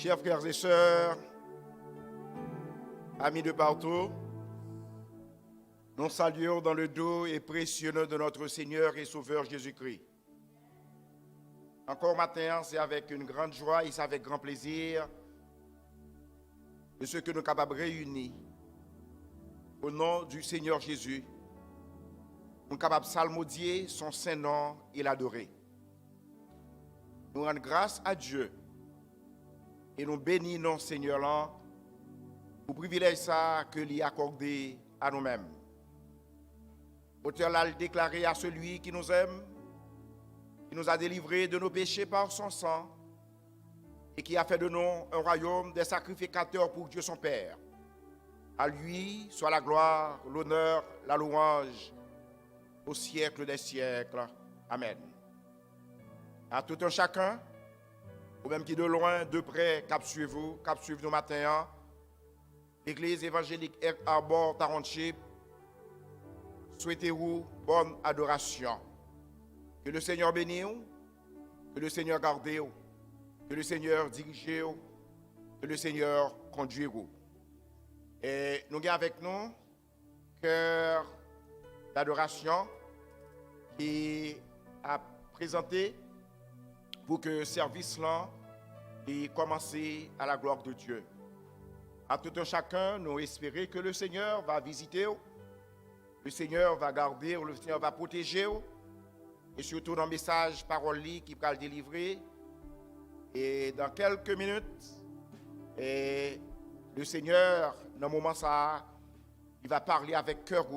Chers frères et sœurs, amis de partout, nous saluons dans le doux et précieux nom de notre Seigneur et Sauveur Jésus-Christ. Encore matin, c'est avec une grande joie et c'est avec grand plaisir de ce que nous sommes capables de réunir au nom du Seigneur Jésus. Nous sommes capables de psalmodier son saint nom et l'adorer. Nous rendons grâce à Dieu et nous bénissons Seigneur là pour privilège ça que lui accordé à nous-mêmes. Auteur l'a déclaré à celui qui nous aime, qui nous a délivrés de nos péchés par son sang et qui a fait de nous un royaume des sacrificateurs pour Dieu son Père. À lui soit la gloire, l'honneur, la louange au siècle des siècles. Amen. À tout un chacun, ou même qui de loin, de près, cap suivez-vous, cap suivez nous matin, l'Église évangélique Arbor Township, souhaitez-vous bonne adoration. Que le Seigneur bénisse, que le Seigneur garde, que le Seigneur dirige, que le Seigneur conduise. Et nous avons avec nous cœur d'adoration qui a présenté pour que le service là ait commencé à la gloire de Dieu. À tout un chacun, nous espérons que le Seigneur va visiter, le Seigneur va garder, le Seigneur va protéger, et surtout dans le message parole qui va le délivrer. Et dans quelques minutes, et le Seigneur, dans ce moment ça, il va parler avec cœur,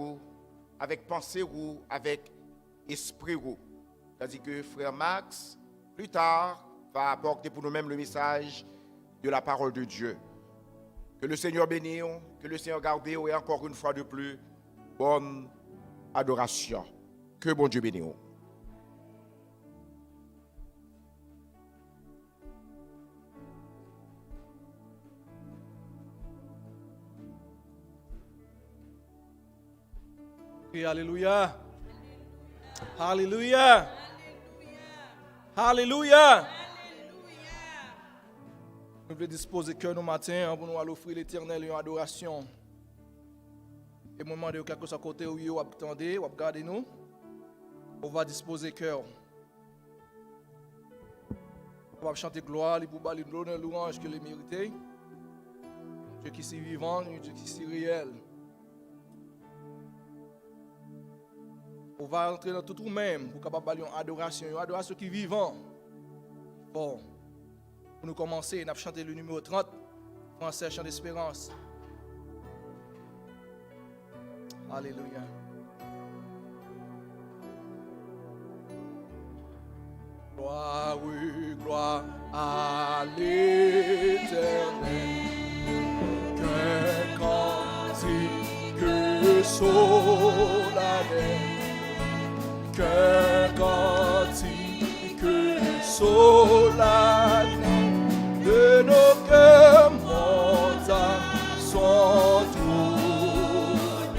avec pensée, avec esprit. C'est-à-dire que frère Max, plus tard, va apporter pour nous-mêmes le message de la parole de Dieu. Que le Seigneur bénisse, que le Seigneur garde, et encore une fois de plus, bonne adoration. Que bon Dieu bénisse. Et alléluia. Alléluia. Alléluia. Nous voulons disposer cœur nous matin pour nous aller offrir l'Éternel une adoration. Et moi demander quelque soit côté où vous attendez, vous regardez nous. On va disposer cœur. On va chanter gloire, pour balayer l'honneur, louange que les mérité. Dieu qui est vivant, Dieu qui est réel. On va entrer dans tout nous-mêmes pour capable balayer une adoration qui est vivant. Bon. Pour nous commencer, nous avons chanté le numéro 30, français chant d'espérance. Alléluia. Gloire, oui, gloire à l'Éternel. Qu'un cantique solennel. Qu'un cantique solennel. De nos cœurs montent à son trône.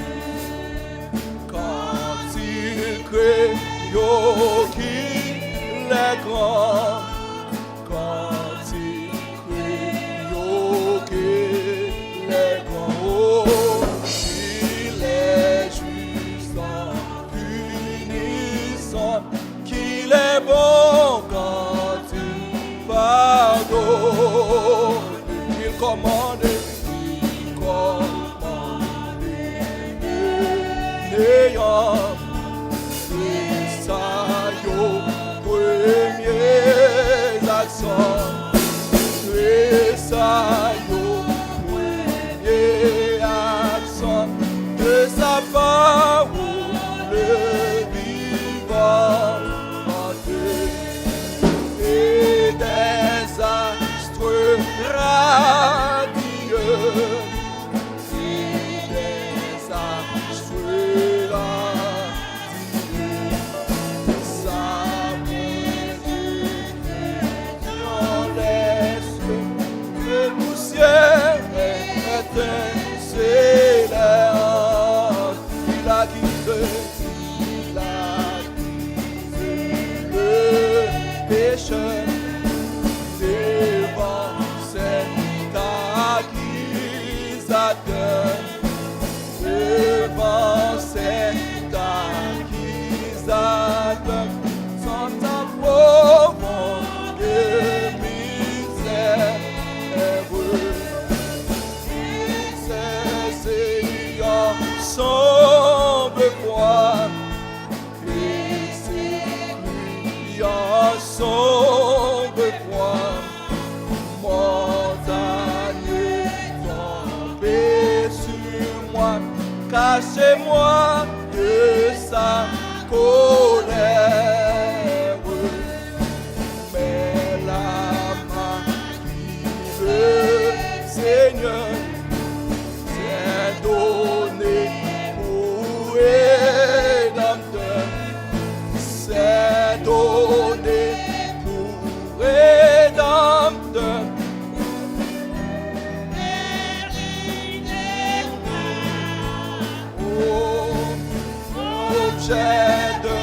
Quand il crée qu'il est grand, quand il crée qu'il est grand, oh, il est juste en punissant, qu'il est bon quand il pardonne, qu'il commande, n'ayant ça yo premier accent, ça yo premier accent de sa parole vivant et des astres radieux. C'est l'air, il a quitté le péché devant ses débarrassez-moi de sa colère. Mais la main qui veut, Seigneur, c'est donné pour rédempteur. C'est donné pour rédempteur. Objet de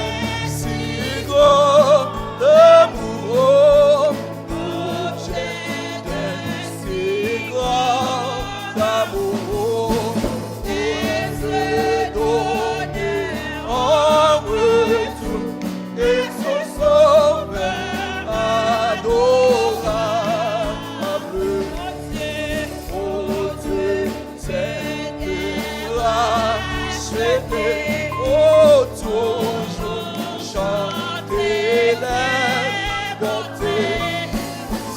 si gros d'amour, objet de si grand d'amour, et se donner en retour, et son sauveur adorable. Oh Dieu, c'est racheté. Oh, toujours chanter les bontés,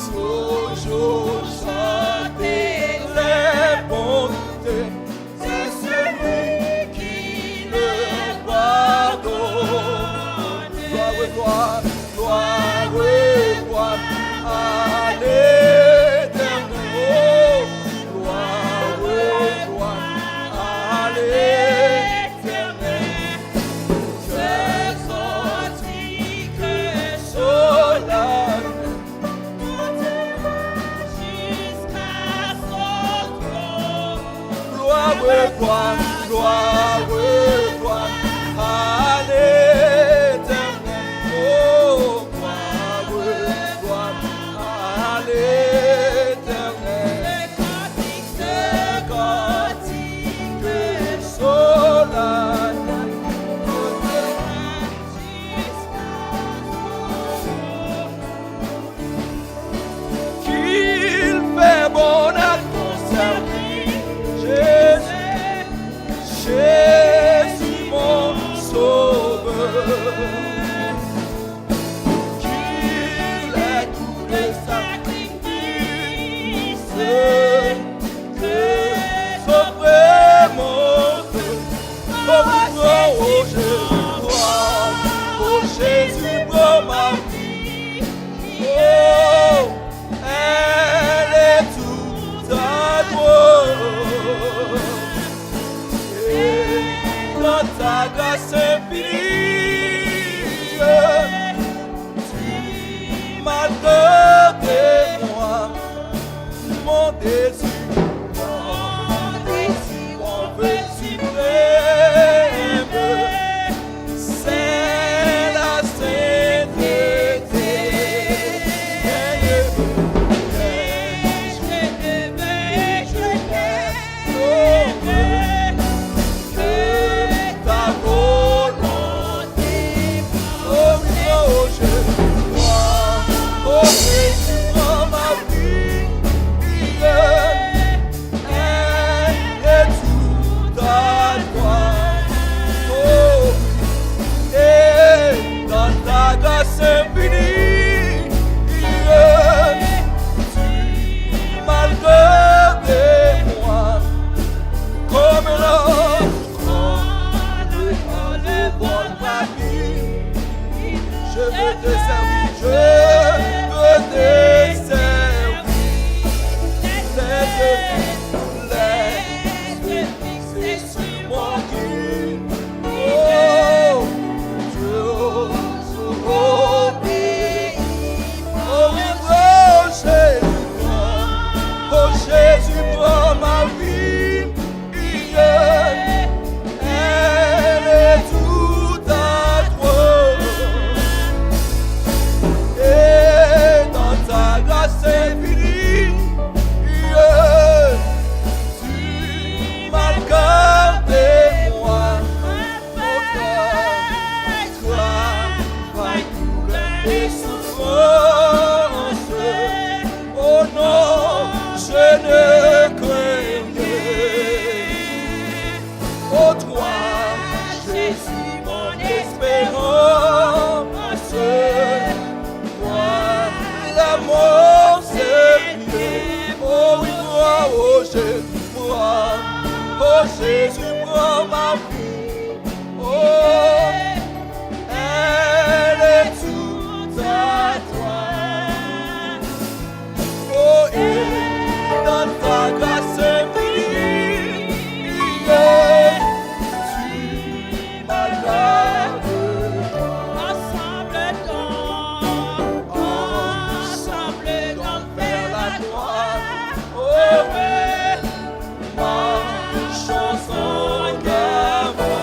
toujours chanter les bontés, c'est celui qui me pardonne. Gloire, gloire, gloire à l'Éternel. Gloire, gloire à l'Éternel. Gloire, gloire, gloire à l'Éternel. Oh, gloire, gloire à l'Éternel. C'est cantique solennel. Qu'il fait bon à conserver Jésus mon sauveur, qu'il ait tous les sacrifices que sauver mon Dieu. Oh Jésus, prends ma vie. Oh, elle est toute à toi. Dans ta grâce infinie, tu m'as donné moi mon désir, mon petit frère, c'est la sainteté. Jésus, prends ma vie. Oh, elle est toute à toi. Oh, et dans ta grâce infinie, tu m'as gardé. Ensemble dans vers la gloire. Oh, mais ma chanson d'avant.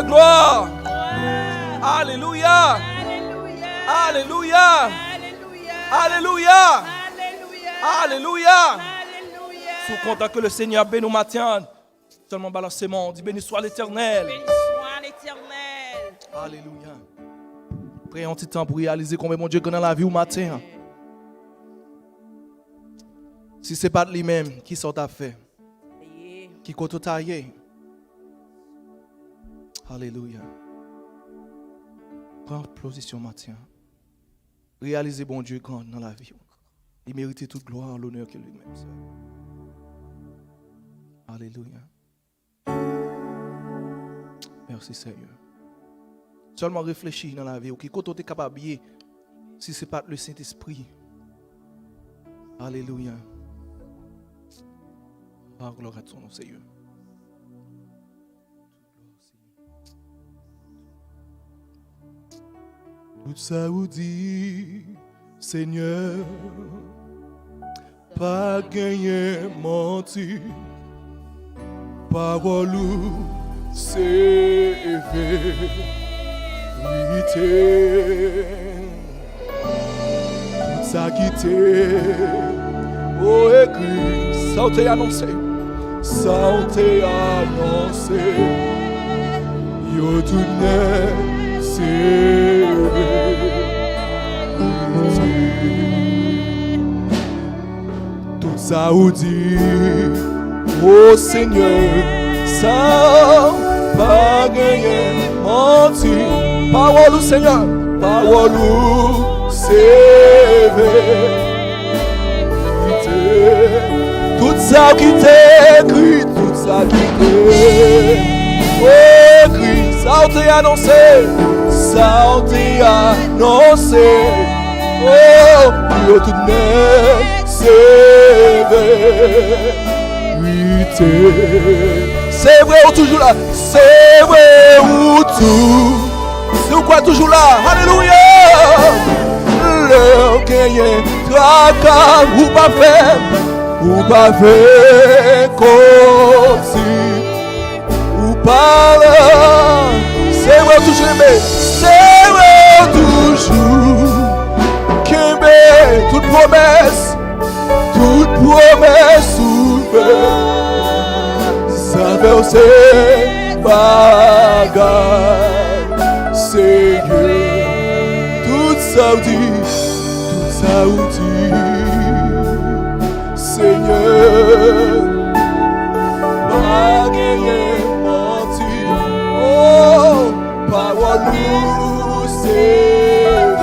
Gloire. Alléluia. Alléluia. Alléluia. Alléluia. Sous content que le Seigneur bénisse nous matin. Seulement balancement, on dit béni soit l'Éternel. Béni soit l'Éternel. Alléluia. Prions un petit temps pour réaliser combien mon Dieu connaît la vie au matin. Si ce n'est pas de lui-même, qui sont à faire? Qui compte tailler? Alléluia. Prends position matin. Réalisez bon Dieu grand dans la vie. Il mérite toute gloire, l'honneur que lui-même seul. Alléluia. Merci Seigneur. Seulement réfléchis dans la vie. Qui quand tu es capable de si ce n'est pas le Saint-Esprit. Alléluia. Oh, gloire à ton nom, Seigneur. Tout ça vous dit, Seigneur, pas gagner menti, parole c'est vérité. Tout ça qui t'est écrit, ça t'est annoncé, ça t'est annoncé, yo tout n'est c'est tout ça vous dit, oh Seigneur, ça pas gagner menti, parole Seigneur, parole c'est vérité. Tout ça qui t'écrit, tout ça qui t'écrit, ça t'est annoncé, ça t'est annoncé. Oh, yo tout de même, c'est vrai ou toujours là, c'est vrai ou tout. C'est quoi toujours là, alléluia. Le gagné, tracas, ou pas faire comme si, ou parle. C'est vrai ou toujours aimé, c'est vrai ou toujours. Toute promesse ouverte, ça fait aussi bagaille, Seigneur, tout ça ou dit, Seigneur, bagaille menti, oh, parole ou Seigneur.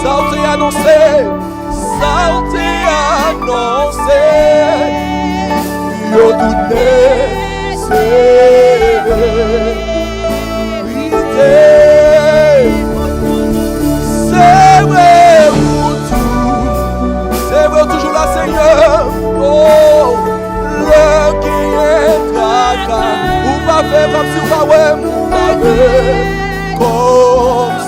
Ça t'est annoncé, yo tout c'est vrai ou tout, c'est vrai toujours là, Seigneur. Oh, le qui est tracas, ou pas faire comme si pas ouais, ou pas faire comme si.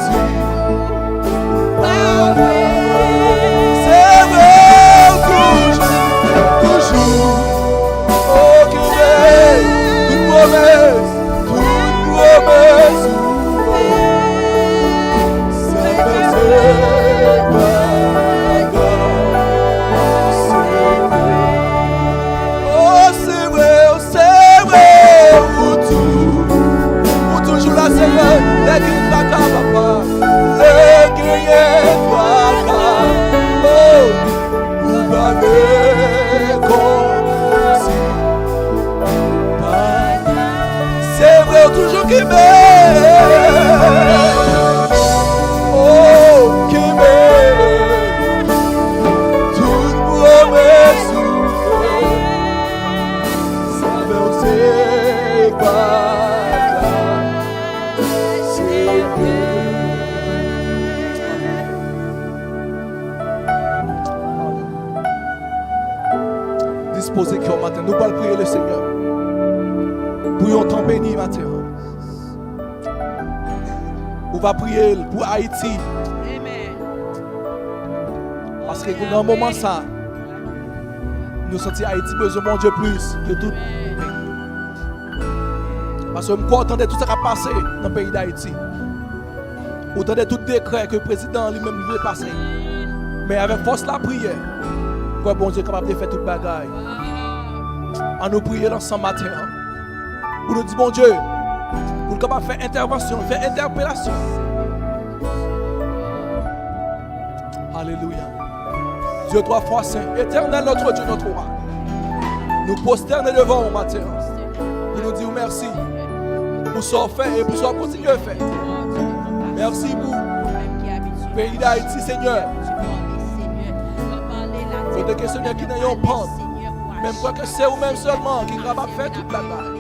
Toujours qui m'aime, oh qui m'aime, toute promesse ça veut aussi disposez qu'il y a matin, nous allons prier le Seigneur. Pour un temps béni matin. On va prier pour Haïti. Amen. Parce que dans un moment ça, nous sentons Haïti besoin de mon Dieu plus que tout. Parce que nous entendons tout ça qui a passé dans le pays d'Haïti. Nous entendons tout décret que le président lui-même veut passer. Mais avec force la prière, pour bon Dieu est capable de faire toute bagaille. On nous prier dans ce matin. Pour nous dire, bon Dieu, pour nous capable de faire intervention, faire interpellation. Alléluia. Dieu trois fois saint, éternel notre Dieu, notre roi. Nous prosterner devant au matin pour nous dire merci pour ce qu'on fait et pour ce qu'on continue à faire. Merci pour le pays d'Haïti, Seigneur. Pour des questions qui n'ont pas. Même quoi que c'est vous-même seulement qui est capable de faire toute la bagaille.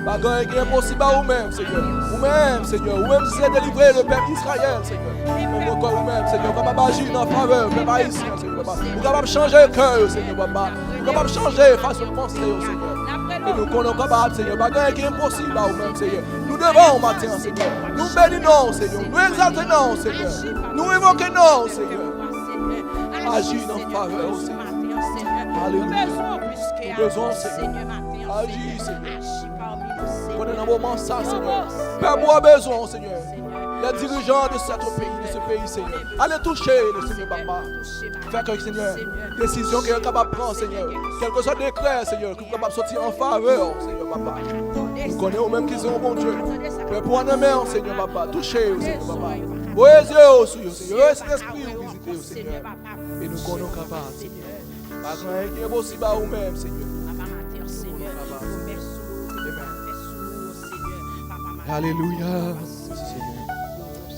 Bagaille qui est impossible à vous-même, Seigneur. Vous-même, Seigneur. Vous-même, si c'est délivrer le peuple Israël, Seigneur. Même encore vous-même, Seigneur. Vous capable d'agir en faveur, peuple haïtien, Seigneur. Vous capable de changer le cœur, Seigneur. Vous capable de changer la façon de penser, Seigneur. Et nous sommes capables, Seigneur. Bagaille qui est impossible à vous-même, Seigneur. Nous devons au matin, Seigneur. Nous bénissons, Seigneur. Nous exaltons, Seigneur. Nous évoquons, Seigneur. Agis en faveur, Seigneur. Alléluia. Nous besoin, Seigneur. Agis, Seigneur. Pendant un moment, ça, Seigneur. Père, moi besoin, Seigneur. Les dirigeants de ce pays, Seigneur. Allez toucher le Seigneur, papa. Faire que, Seigneur, décision qu'il est capable de prendre, Seigneur. Quel que soit le décret, Seieur, qu'il est capable de sortir en faveur, Seigneur, papa. Nous connaissons même qu'ils sont un bon Dieu. Mais pour en aimer, Seigneur, papa. Toucher, Seigneur, papa. Ouvrez les yeux, Seigneur. Ouvrez l'esprit, visitez, Seigneur. Et nous connaissons capables, Seigneur. Pas rien qui est possible à vous-même, Seigneur. Alléluia.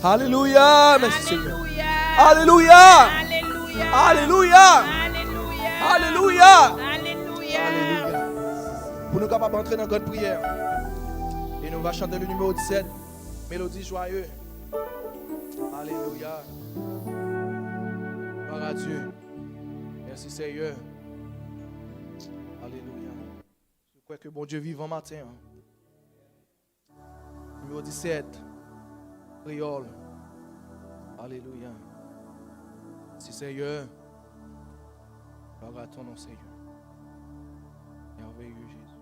Alléluia. Merci Seigneur. Alléluia. Alléluia. Alléluia. Alléluia. Alléluia. Alléluia. Alléluia. Pour nous capables d'entrer dans la grande prière. Et nous allons chanter le numéro 17. Mélodie joyeuse. Alléluia. Gloire à Dieu. Merci Seigneur. Alléluia. Je crois que bon Dieu vivant matin. Numéro 17. Créole. Alléluia. Merci Seigneur. Gloire à ton nom Seigneur. Merveilleux Jésus.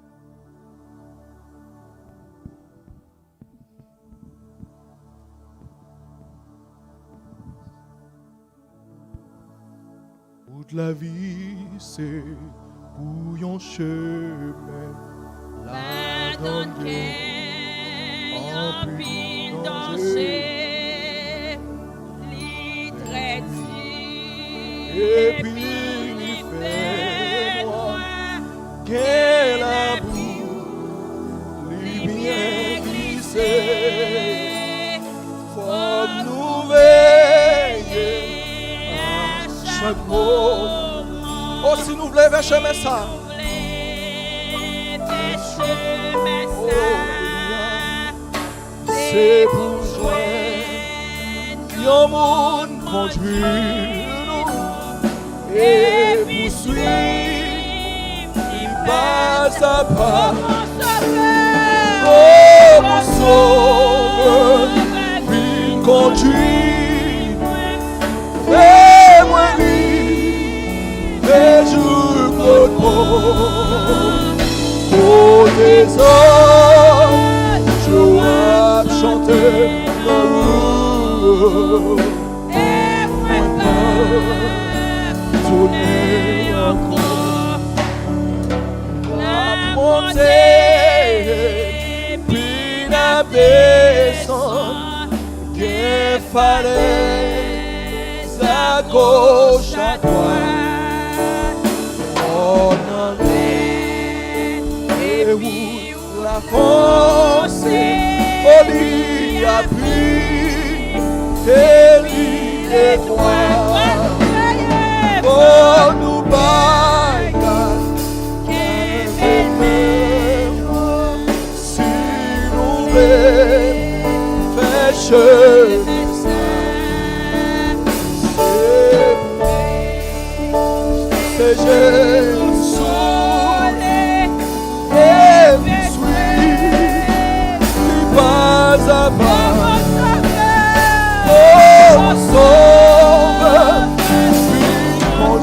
Toute la vie, c'est pour un chemin. La donne en pile danger, l'idrétie, Et puis, il fait moi, qu'elle a bout, lui bien glissé. Faut nous veiller à chaque mot. Oh, si nous voulons vers chemin ça. C'est pour joindre yon monde conduire nous et poursuivre pas à pas. Oh mon sauveur, il conduit, fais-moi vivre les jours que oh des hommes, je vais chanter l'amour. et Tourner encore la montée, puis la descente, qu'il fallait à gauche, à droite. On en est, et oui, la force, on y appuie, et l'île est droite. Oh, nous baillons, si nous voulons faire chemin, c'est Jésus, et me suit, pas à pas. Oh, mon sauveur,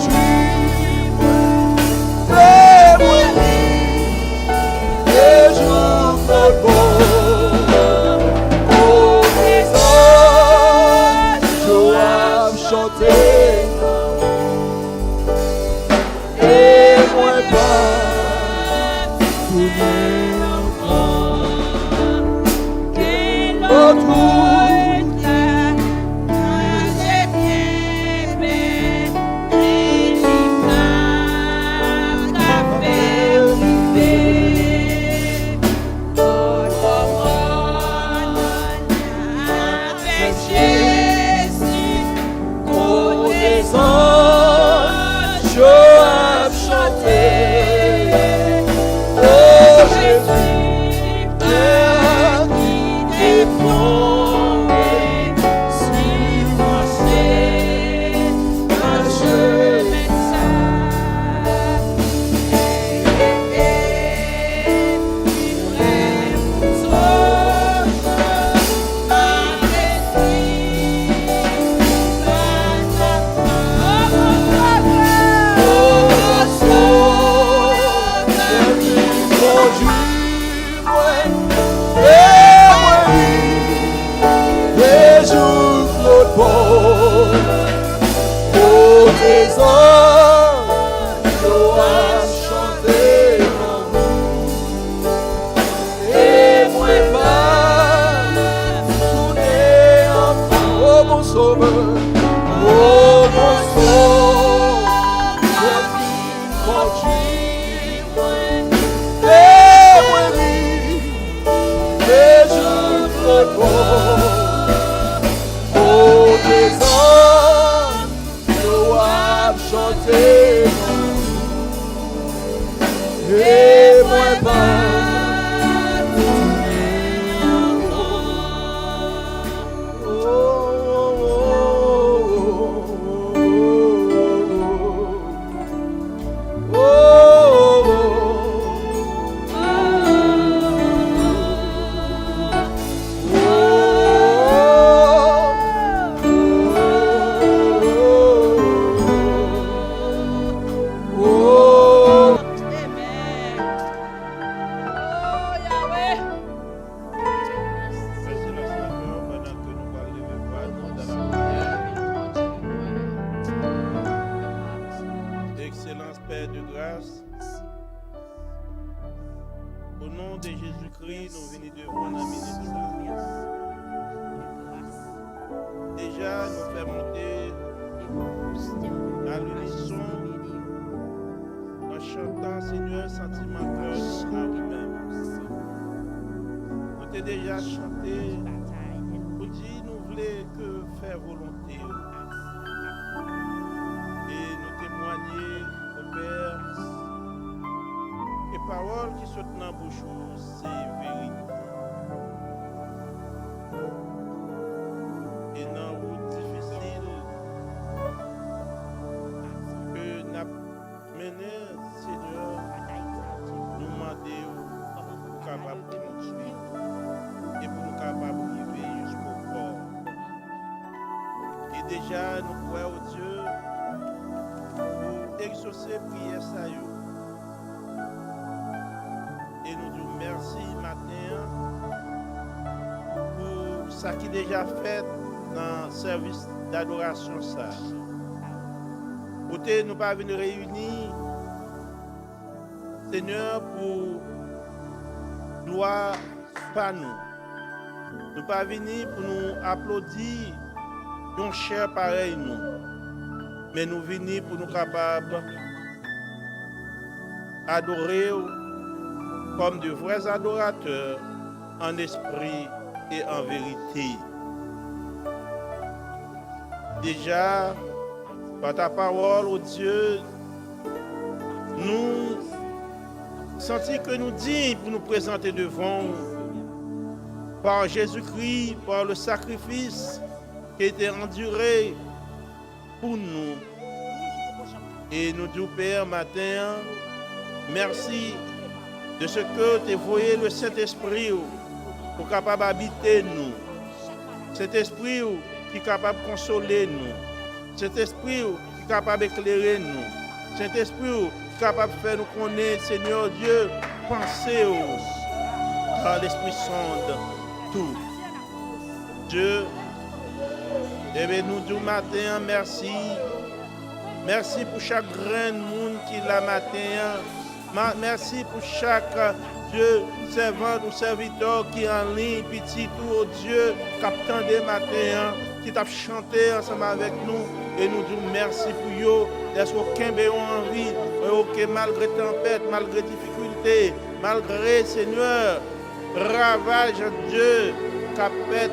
Jésus. et moi pas. Excellence, Père de grâce, au nom de Jésus-Christ, nous venons devant la ministre. Déjà, nous fait monter à l'unisson en chantant, Seigneur, sentiment cœur à vous-même. Nous t'ai déjà chanté pour dire, nous voulons que faire volonté. Et nous témoigner au Père que parole qui saute dans la bouche, c'est vérité. Et dans la route difficile que nous avons mené, Seigneur, nous demandons pour nous capables de nous suivre et pour nous capables de vivre jusqu'au corps. Et déjà, nous croyons au Dieu pour exaucer prière ça. Et nous disons merci matin pour ça qui est déjà fait dans le service d'adoration ça. Pour que nous pas venir réunir, Seigneur, pour gloire pas nous. Nous pas venir pour nous applaudir, nos chers pareil nous. Mais nous venons pour nous capables d'adorer comme de vrais adorateurs en esprit et en vérité. Déjà, par ta parole, oh Dieu, nous sentons que nous disons pour nous présenter devant par Jésus-Christ, par le sacrifice qui a été enduré pour nous. Et nous disons, Père, matin, merci de ce que tu as envoyé le Saint-Esprit pour capable habiter nous. Cet esprit qui est capable de consoler nous. Cet esprit qui est capable d'éclairer nous. Cet esprit qui est capable de faire nous connaître, Seigneur Dieu, penser car l'Esprit sonde tout. Dieu, eh bien, nous disons matin, merci. Merci pour chaque grain de monde qui est là matin. Merci pour chaque Dieu, servant ou serviteur qui est en ligne, petit tout, oh Dieu, captant des matins, qui t'a chanté ensemble avec nous. Et nous disons merci pour eux. Est-ce qu'aucun béon en vie, que malgré tempête, malgré difficulté, malgré Seigneur, ravage Dieu, capé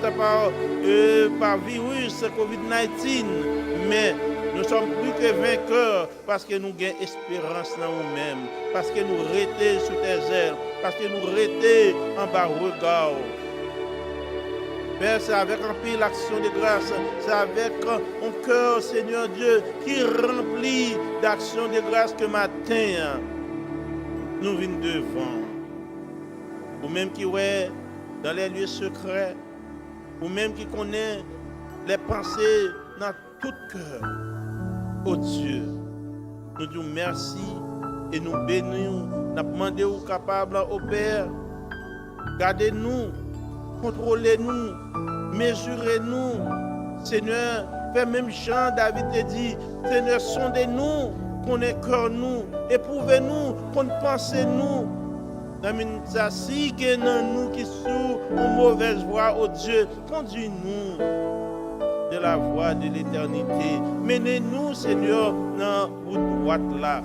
par virus COVID-19, mais nous sommes plus que vainqueurs parce que nous avons espérance dans nous-mêmes, parce que nous restons sous tes ailes, parce que nous restons en bas regard. Père, c'est avec un peu l'action de grâce, c'est avec un cœur, Seigneur Dieu, qui remplit d'action de grâce que matin, nous venons devant. Ou même qui est dans les lieux secrets, ou même qui connaît les pensées dans tout cœur. Oh Dieu, nous disons merci et nous bénissons. Nous demandons aux capables, au Père, gardez-nous, contrôlez-nous, mesurez-nous. Seigneur, fais même Jean, David te dit, Seigneur, sondez-nous, connaissez cœur nous, éprouvez-nous, pensez-nous. Dans si que nous qui sommes une mauvaise voie, oh Dieu, conduis-nous de la voie de l'éternité. Menez-nous, Seigneur, dans votre droite là.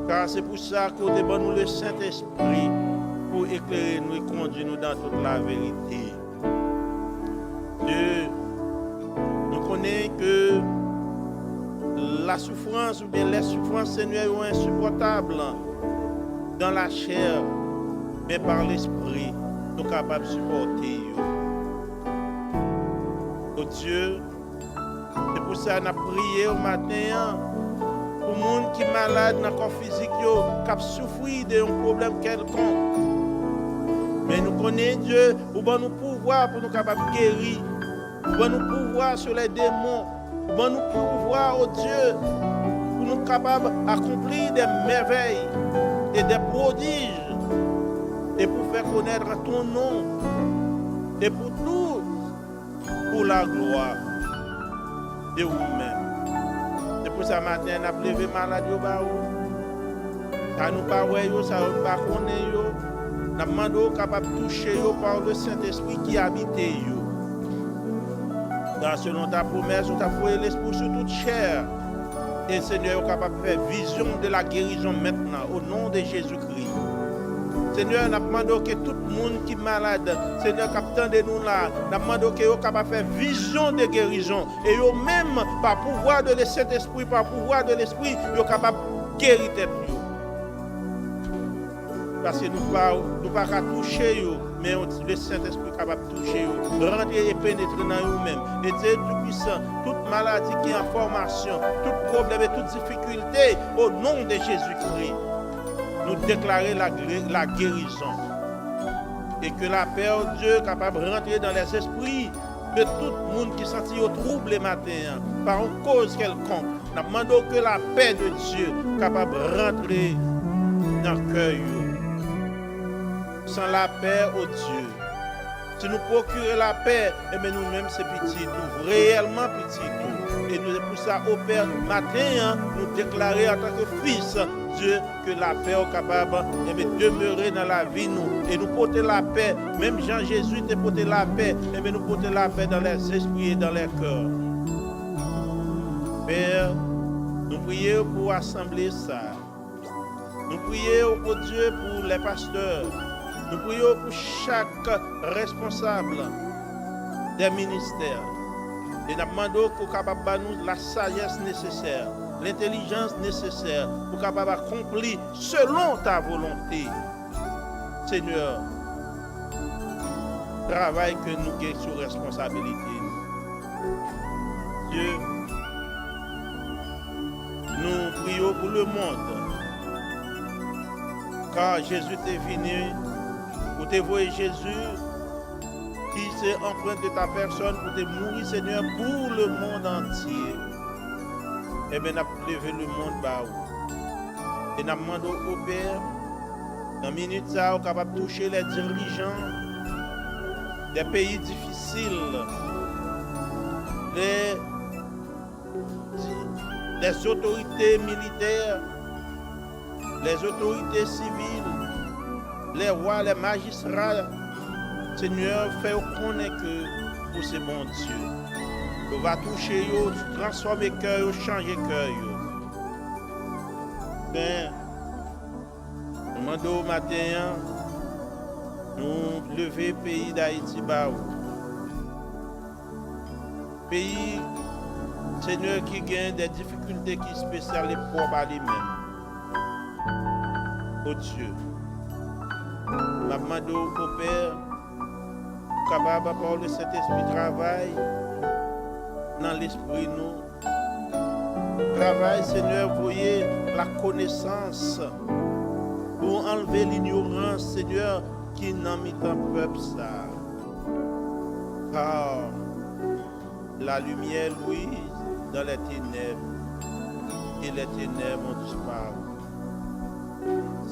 Car c'est pour ça qu'on demande nous le Saint-Esprit pour éclairer nous et conduire nous dans toute la vérité. Dieu, nous connaissons que la souffrance ou bien les souffrances, Seigneur, sont insupportables. dans la chair, mais par l'esprit, nous sommes capables de supporter. Oh Dieu, c'est pour ça que nous avons prié au matin pour les gens qui sont malades dans le corps physique, qui ont souffert d'un problème quelconque. Mais nous connaissons Dieu, ou bon nous pouvoir pour nous capables de guérir, ou bon nous pouvoir sur les démons, ou bon nous pouvoir, oh Dieu, pour nous capables d'accomplir des merveilles et des prodiges, et pour faire connaître ton nom, et pour tout, pour la gloire de vous-même. C'est pour ça matin, nous avons levé malade au bas. Ça nous pas ouais, ça nous pas connaît. Nous demandons capable de toucher par le Saint-Esprit qui habite. Dans selon ta promesse, nous avons fait l'Esprit sur toute chair. Et le Seigneur est capable de faire vision de la guérison maintenant, au nom de Jésus-Christ. Seigneur, nous demandons que tout le monde qui est malade, Seigneur, capitaine de nous là, nous demandons que vous soyez capable de faire vision de guérison. Et vous même, par pouvoir de Saint-Esprit, par pouvoir de l'Esprit, vous soyez capable de guérir tête. Parce que nous ne pouvons pas toucher, mais le Saint-Esprit est capable de toucher, rentrer et pénétrer dans vous-même. Et Dieu Tout-Puissant, toute maladie qui est en formation, tout problème et toute difficulté, au nom de Jésus-Christ, nous déclarer la guérison. Et que la paix de Dieu est capable de rentrer dans les esprits de tout le monde qui sentit au trouble les matins, par une cause quelconque. Nous demandons que la paix de Dieu est capable de rentrer dans le cœur. Sans la paix, oh Dieu, si nous procurons la paix, et bien nous-mêmes c'est petit tout, réellement petit tout. Et nous, pour ça, au Père, matin, nous déclarer en tant que fils, Dieu, que la paix est capable de demeurer dans la vie, nous. Et nous porter la paix, même Jean-Jésus te porter la paix, et bien nous porter la paix dans les esprits et dans les cœurs. Père, nous prions pour assembler ça. Nous prions, oh Dieu, pour les pasteurs. Nous prions pour chaque responsable des ministères. Et nous demandons qu'on capable de nous la sagesse nécessaire, l'intelligence nécessaire pour capable accomplir selon ta volonté. Seigneur, travail que nous avons sous responsabilité. Dieu, nous prions pour le monde. Car Jésus est venu pour te voir Jésus qui s'est empreint de ta personne pour te mourir, Seigneur, pour le monde entier. Et bien, nous avons levé le monde bas. Et nous demandons au Père, dans une minute, ça, on est capable de toucher les dirigeants des pays difficiles, les autorités militaires, les autorités civiles, les rois, les magistrats. Seigneur, fais connaître que pour ces bons Dieu. On va toucher, transformer le cœur, changer le cœur. Ben, nous demandons au matin, nous lever le pays d'Haïti. Pays, Seigneur, qui gagne des difficultés qui sont spéciales et propres à lui-même. Oh Dieu, nous demandons au Père, capable par le Saint-Esprit travail dans l'esprit nous. Travail, Seigneur, voyez la connaissance pour enlever l'ignorance, Seigneur, qui n'a mis ton peuple ça. Car la lumière, lui, dans les ténèbres, et les ténèbres ont disparu.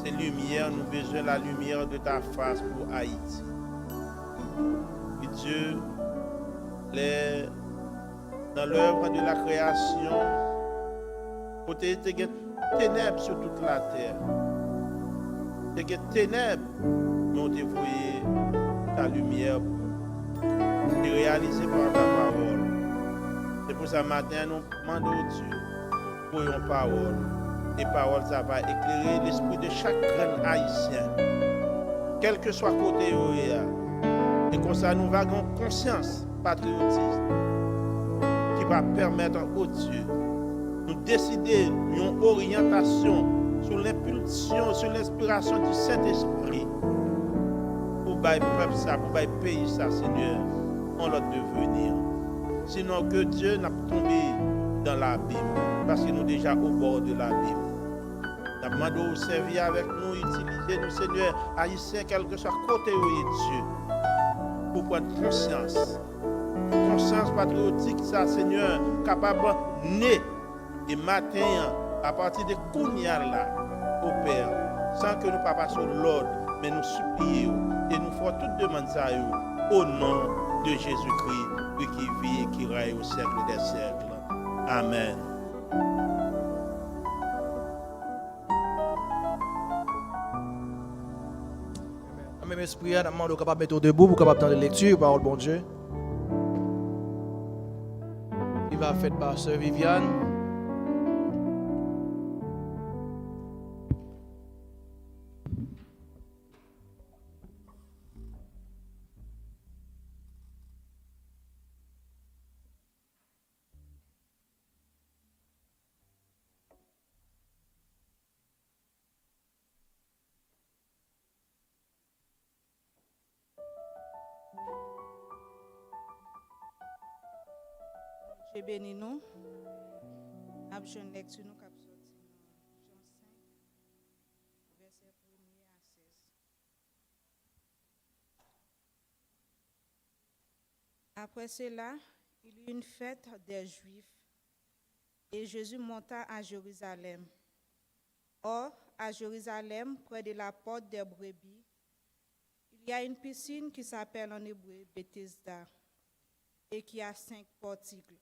Ces lumières, nous avons besoin de la lumière de ta face pour Haïti. Et Dieu, dans l'œuvre de la création, pour te dire ténèbres sur toute la terre. Te dire ténèbres, mais on te voyait ta lumière et réalisée par ta parole. C'est pour ça matin, nous demandons au Dieu pour une parole. Et parole, ça va éclairer l'esprit de chaque grain haïtien, quel que soit côté où il y a. Et comme ça, nous avons conscience patriotique qui va permettre au Dieu de nous décider une orientation sous l'impulsion, sous l'inspiration du Saint-Esprit. Pour bailler peuple ça, pour bailler pays ça, Seigneur, on l'a devenir. Sinon que Dieu n'a pas tombé dans l'abîme, parce que nous déjà au bord de l'abîme. Nous demandons de servir avec nous, utiliser nous, Seigneur, haïtiens, quel que soit côté où il est Dieu, pour prendre conscience patriotique, ça, Seigneur, capable de naître et matin à partir de Kounia là, au Père, sans que nous pas passions l'ordre, mais nous supplions et nous ferons toute demande ça au nom de Jésus-Christ, lui qui vit et qui règne au siècle des siècles. Amen. Même esprit, nous demandons capable de mettre debout pour capable de lecture, parole bon Dieu. Il va faire par Sœur Viviane. Dieu bénit nous. Nous avons une lecture nous cap sorti dans Jean 5, verset 1er à 16. Après cela, il y eut une fête des Juifs et Jésus monta à Jérusalem. Or, à Jérusalem, près de la porte des brebis, il y a une piscine qui s'appelle en hébreu Bethesda et qui a 5 portiques.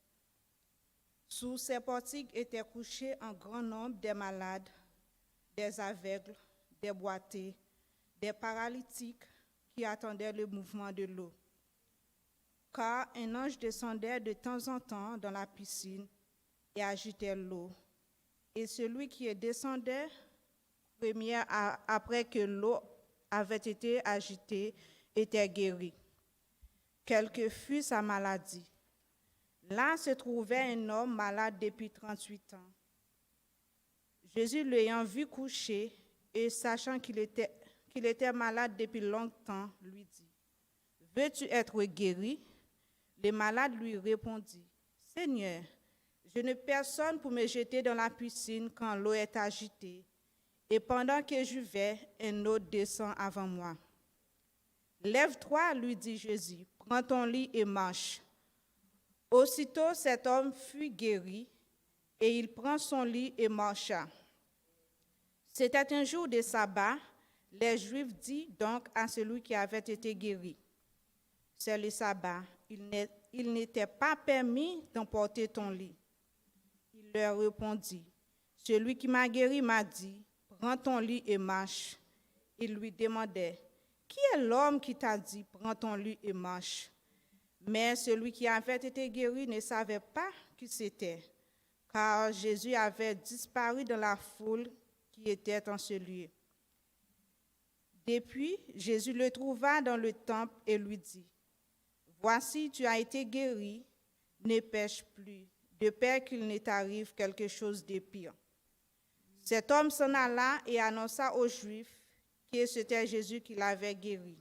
Sous ces portiques étaient couchés un grand nombre des malades, des aveugles, des boiteux, des paralytiques qui attendaient le mouvement de l'eau. Car un ange descendait de temps en temps dans la piscine et agitait l'eau. Et celui qui descendait premier après que l'eau avait été agitée était guéri. Quelle que fût sa maladie. Là se trouvait un homme malade depuis 38 ans. Jésus l'ayant vu couché et sachant qu'il était malade depuis longtemps, lui dit, « Veux-tu être guéri ?» Le malade lui répondit, « Seigneur, je n'ai personne pour me jeter dans la piscine quand l'eau est agitée, et pendant que je vais, un autre descend avant moi. » « Lève-toi, lui dit Jésus, prends ton lit et marche. » Aussitôt cet homme fut guéri, et il prend son lit et marcha. C'était un jour de sabbat, les Juifs dirent donc à celui qui avait été guéri, « C'est le sabbat, il n'était pas permis d'emporter ton lit. » Il leur répondit, « Celui qui m'a guéri m'a dit, prends ton lit et marche. » Il lui demandait, « Qui est l'homme qui t'a dit, prends ton lit et marche ?» Mais celui qui avait été guéri ne savait pas qui c'était, car Jésus avait disparu dans la foule qui était en ce lieu. Depuis, Jésus le trouva dans le temple et lui dit, « Voici, tu as été guéri, ne pêche plus, de peur qu'il ne t'arrive quelque chose de pire. » Cet homme s'en alla et annonça aux Juifs que c'était Jésus qui l'avait guéri.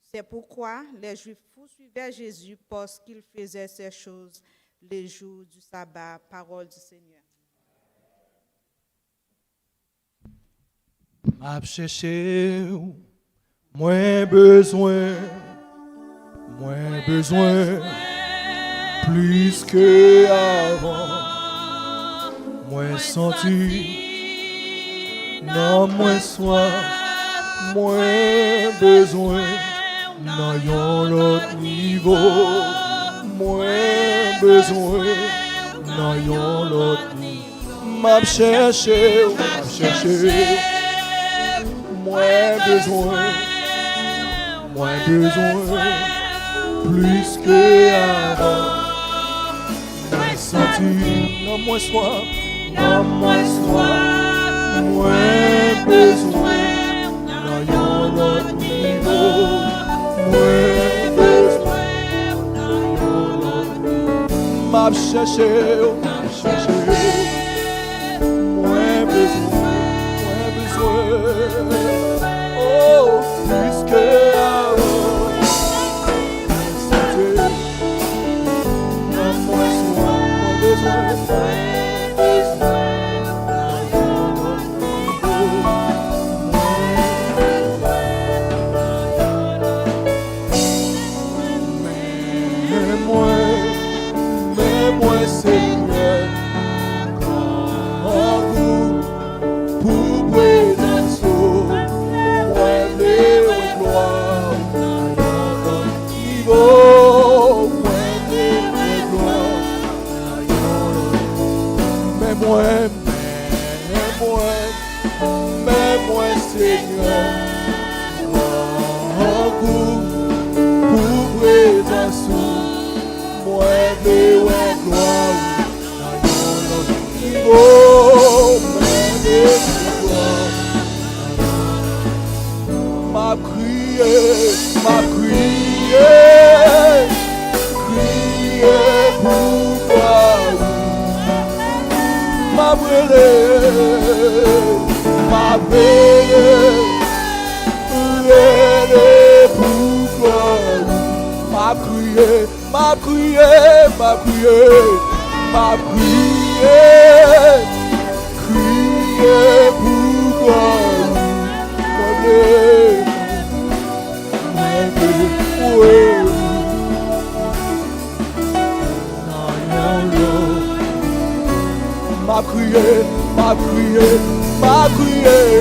C'est pourquoi les Juifs poursuivaient Jésus parce qu'il faisait ces choses les jours du sabbat. Parole du Seigneur. M'a cherché, moins besoin, plus que avant, moins senti, non moins soif, moins besoin, non yon l'autre niveau, moins besoin, non yon l'autre niveau. M'a cherché, moins besoin, plus que avant. Moins senti, non moins soif, moins besoin, non yon l'autre niveau, moins besoin, non yon l'autre niveau. M'a cherché, moins besoin, Oh, plus que avant. C'était moins soin, moins besoin. Mais moi, Seigneur, en vous, pour présence, moi, les gloire, niveau, moi, les gloire, mais moi, Seigneur, en vous, pour présence, moi, les gloire. Oh, m'a crié, crié pourquoi, m'a brûlé, pourquoi, m'a crié, crié pourquoi, m'a crié, pourquoi, m'a brûlé,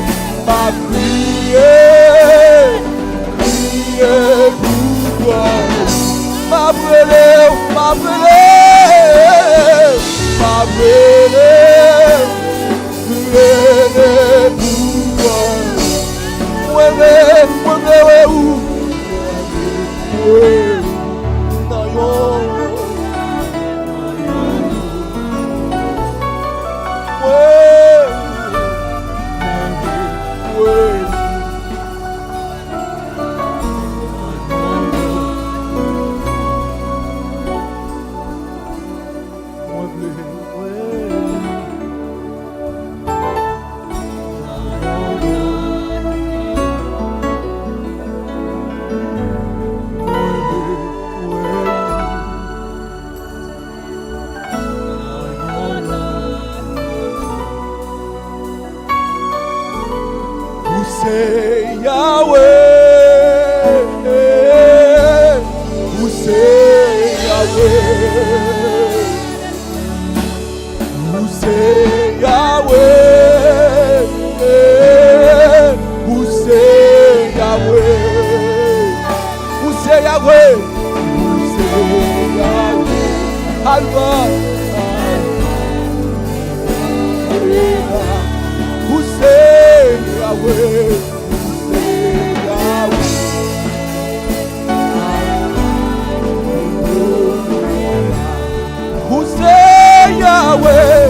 c'est Yahweh, vous c'est Yahweh, vous c'est Yahweh, vous c'est Yahweh, vous c'est Yahweh, vous c'est Yahweh, Alpha, vous c'est Yahweh, vous c'est Yahweh, vous c'est Yahweh,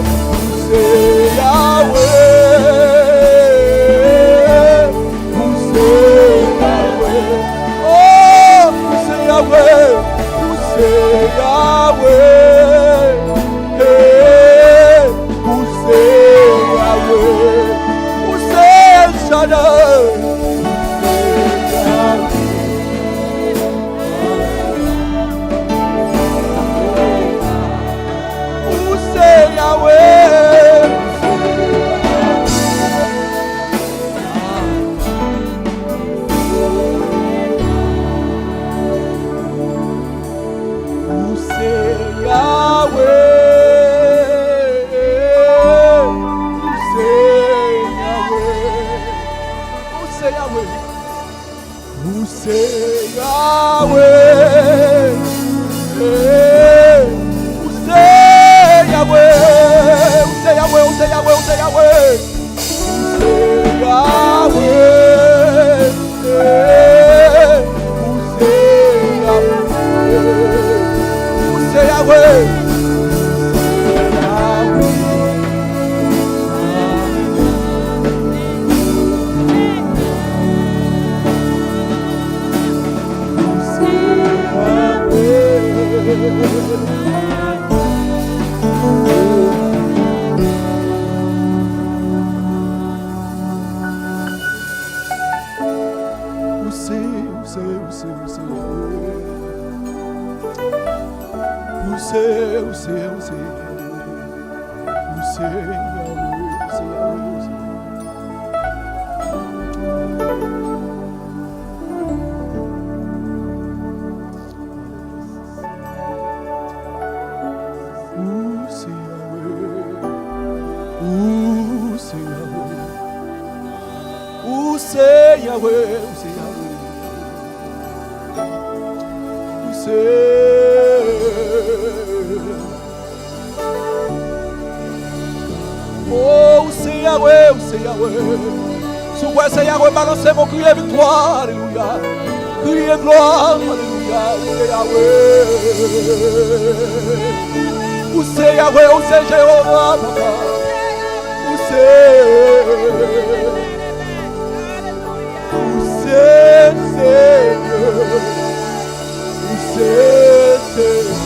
oh, vous c'est Yahweh, vous c'est Yahweh, vous c'est Yahweh, vous c'est El Shaddai. Oh, c'est Yahweh, c'est Yahweh. Sous quoi c'est Yahweh, balancez mon crier victoire, alléluia. Crier gloire, alléluia. C'est Yahweh. Où c'est Yahweh, où c'est Jéhovah, papa. Où c'est Seigneur. Où c'est Seigneur.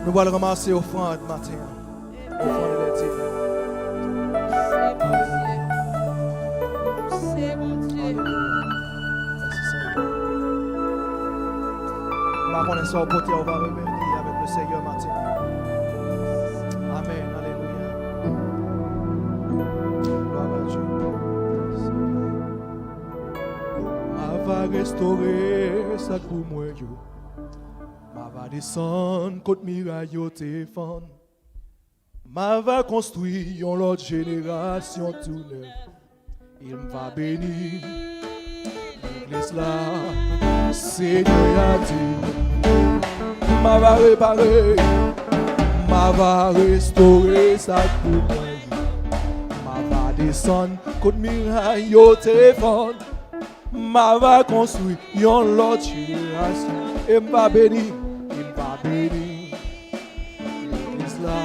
Nous allons ramasser offrande matin. Offrande laitier. C'est mon Dieu. Merci Seigneur. Ma connaissance au côté, on va revenir avec le Seigneur matin. Amen. Alléluia. Gloire à Dieu. Ma va restaurer ça pour moi. Ma va descendre contre miraille au téléphone. Ma va construire une autre génération tout neuf. Il va bénir l'église là. Seigneur a dit. Ma va réparer. Ma va restaurer ça pour moi. Ma va descendre contre miraille au téléphone. Ma va construire une autre génération. Il va bénir. L'église là,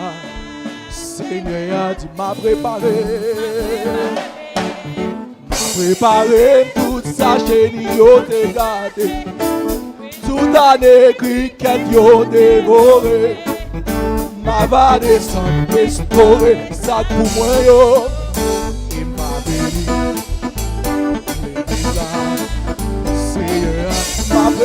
Seigneur a dit m'a préparé toute sa chérie, yo te gardé, tout an écrit qu'elle yo dévoré, m'a va descendre, restaurer ça pour moi yo, il m'a béni. L'église là, Seigneur m'a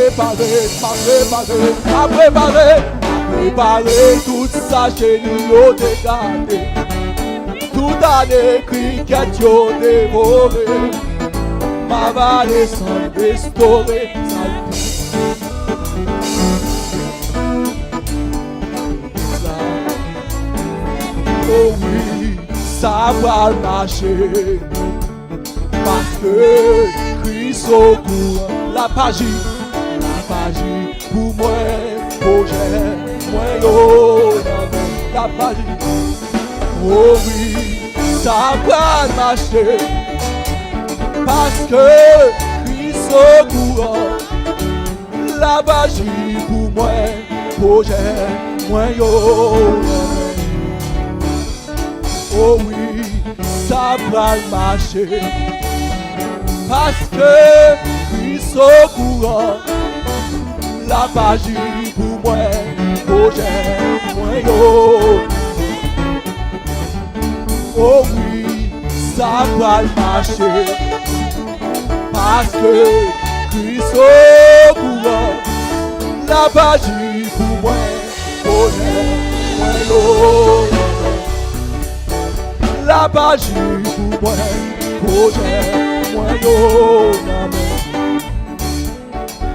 préparé toute sa chérie, yo te gardé, tout an écrit qu'elle yo dévoré, m'a va descendre, restaurer sa oh oui, ça va marcher, parce que Christ au courant, la page pour moi, projet, moi yo, la page, oh oui, ça va marcher, parce que Christ au courant, la page pour moi, projet, moi yo, oh oui, ça va marcher, parce que Christ au courant, la page pour moi, projet, moi yo. Oh oui, ça va marcher, parce que Christ au courant, la page pour moi, projet, moi yo. La page pour moi, projet, moi yo.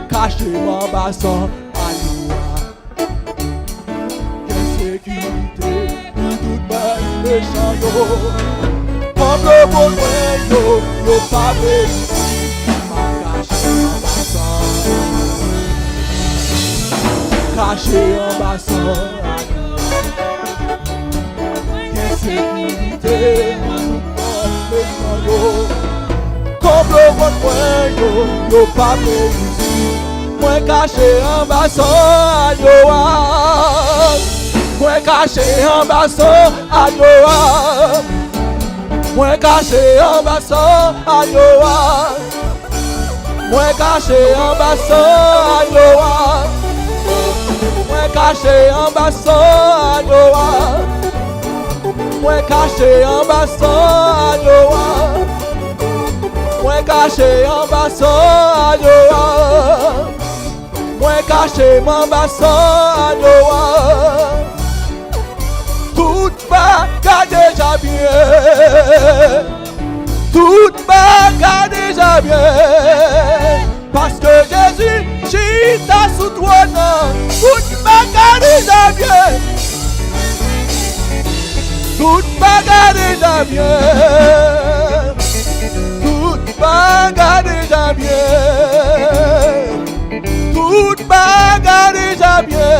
Caché mon bassin à l'oua. Quelle sécurité pour tout mal méchant yo. Comme le bon yo, yo pas réussi. Ma caché en bassin. Caché en bassin à l'oua. Quelle sécurité pour tout mal méchant yo. Comme le bon yo pas réussi. Moi caché en bassin à Yoa. Moi caché en bassin à Yoa. Moi caché en bas sans agneau. Moi caché en bas sans agneau. Moi caché en bas sans agneau. Moi caché en bas sans agneau. Moi caché en bas sans agneau. Moi caché en bas sans agneau. Tout bagarre déjà bien. Tout bagarre déjà bien. Parce que Jésus, chita sous trône. Tout bagarre déjà bien. Tout bagarre déjà bien. Tout bagarre déjà bien. Tout bagarre déjà bien.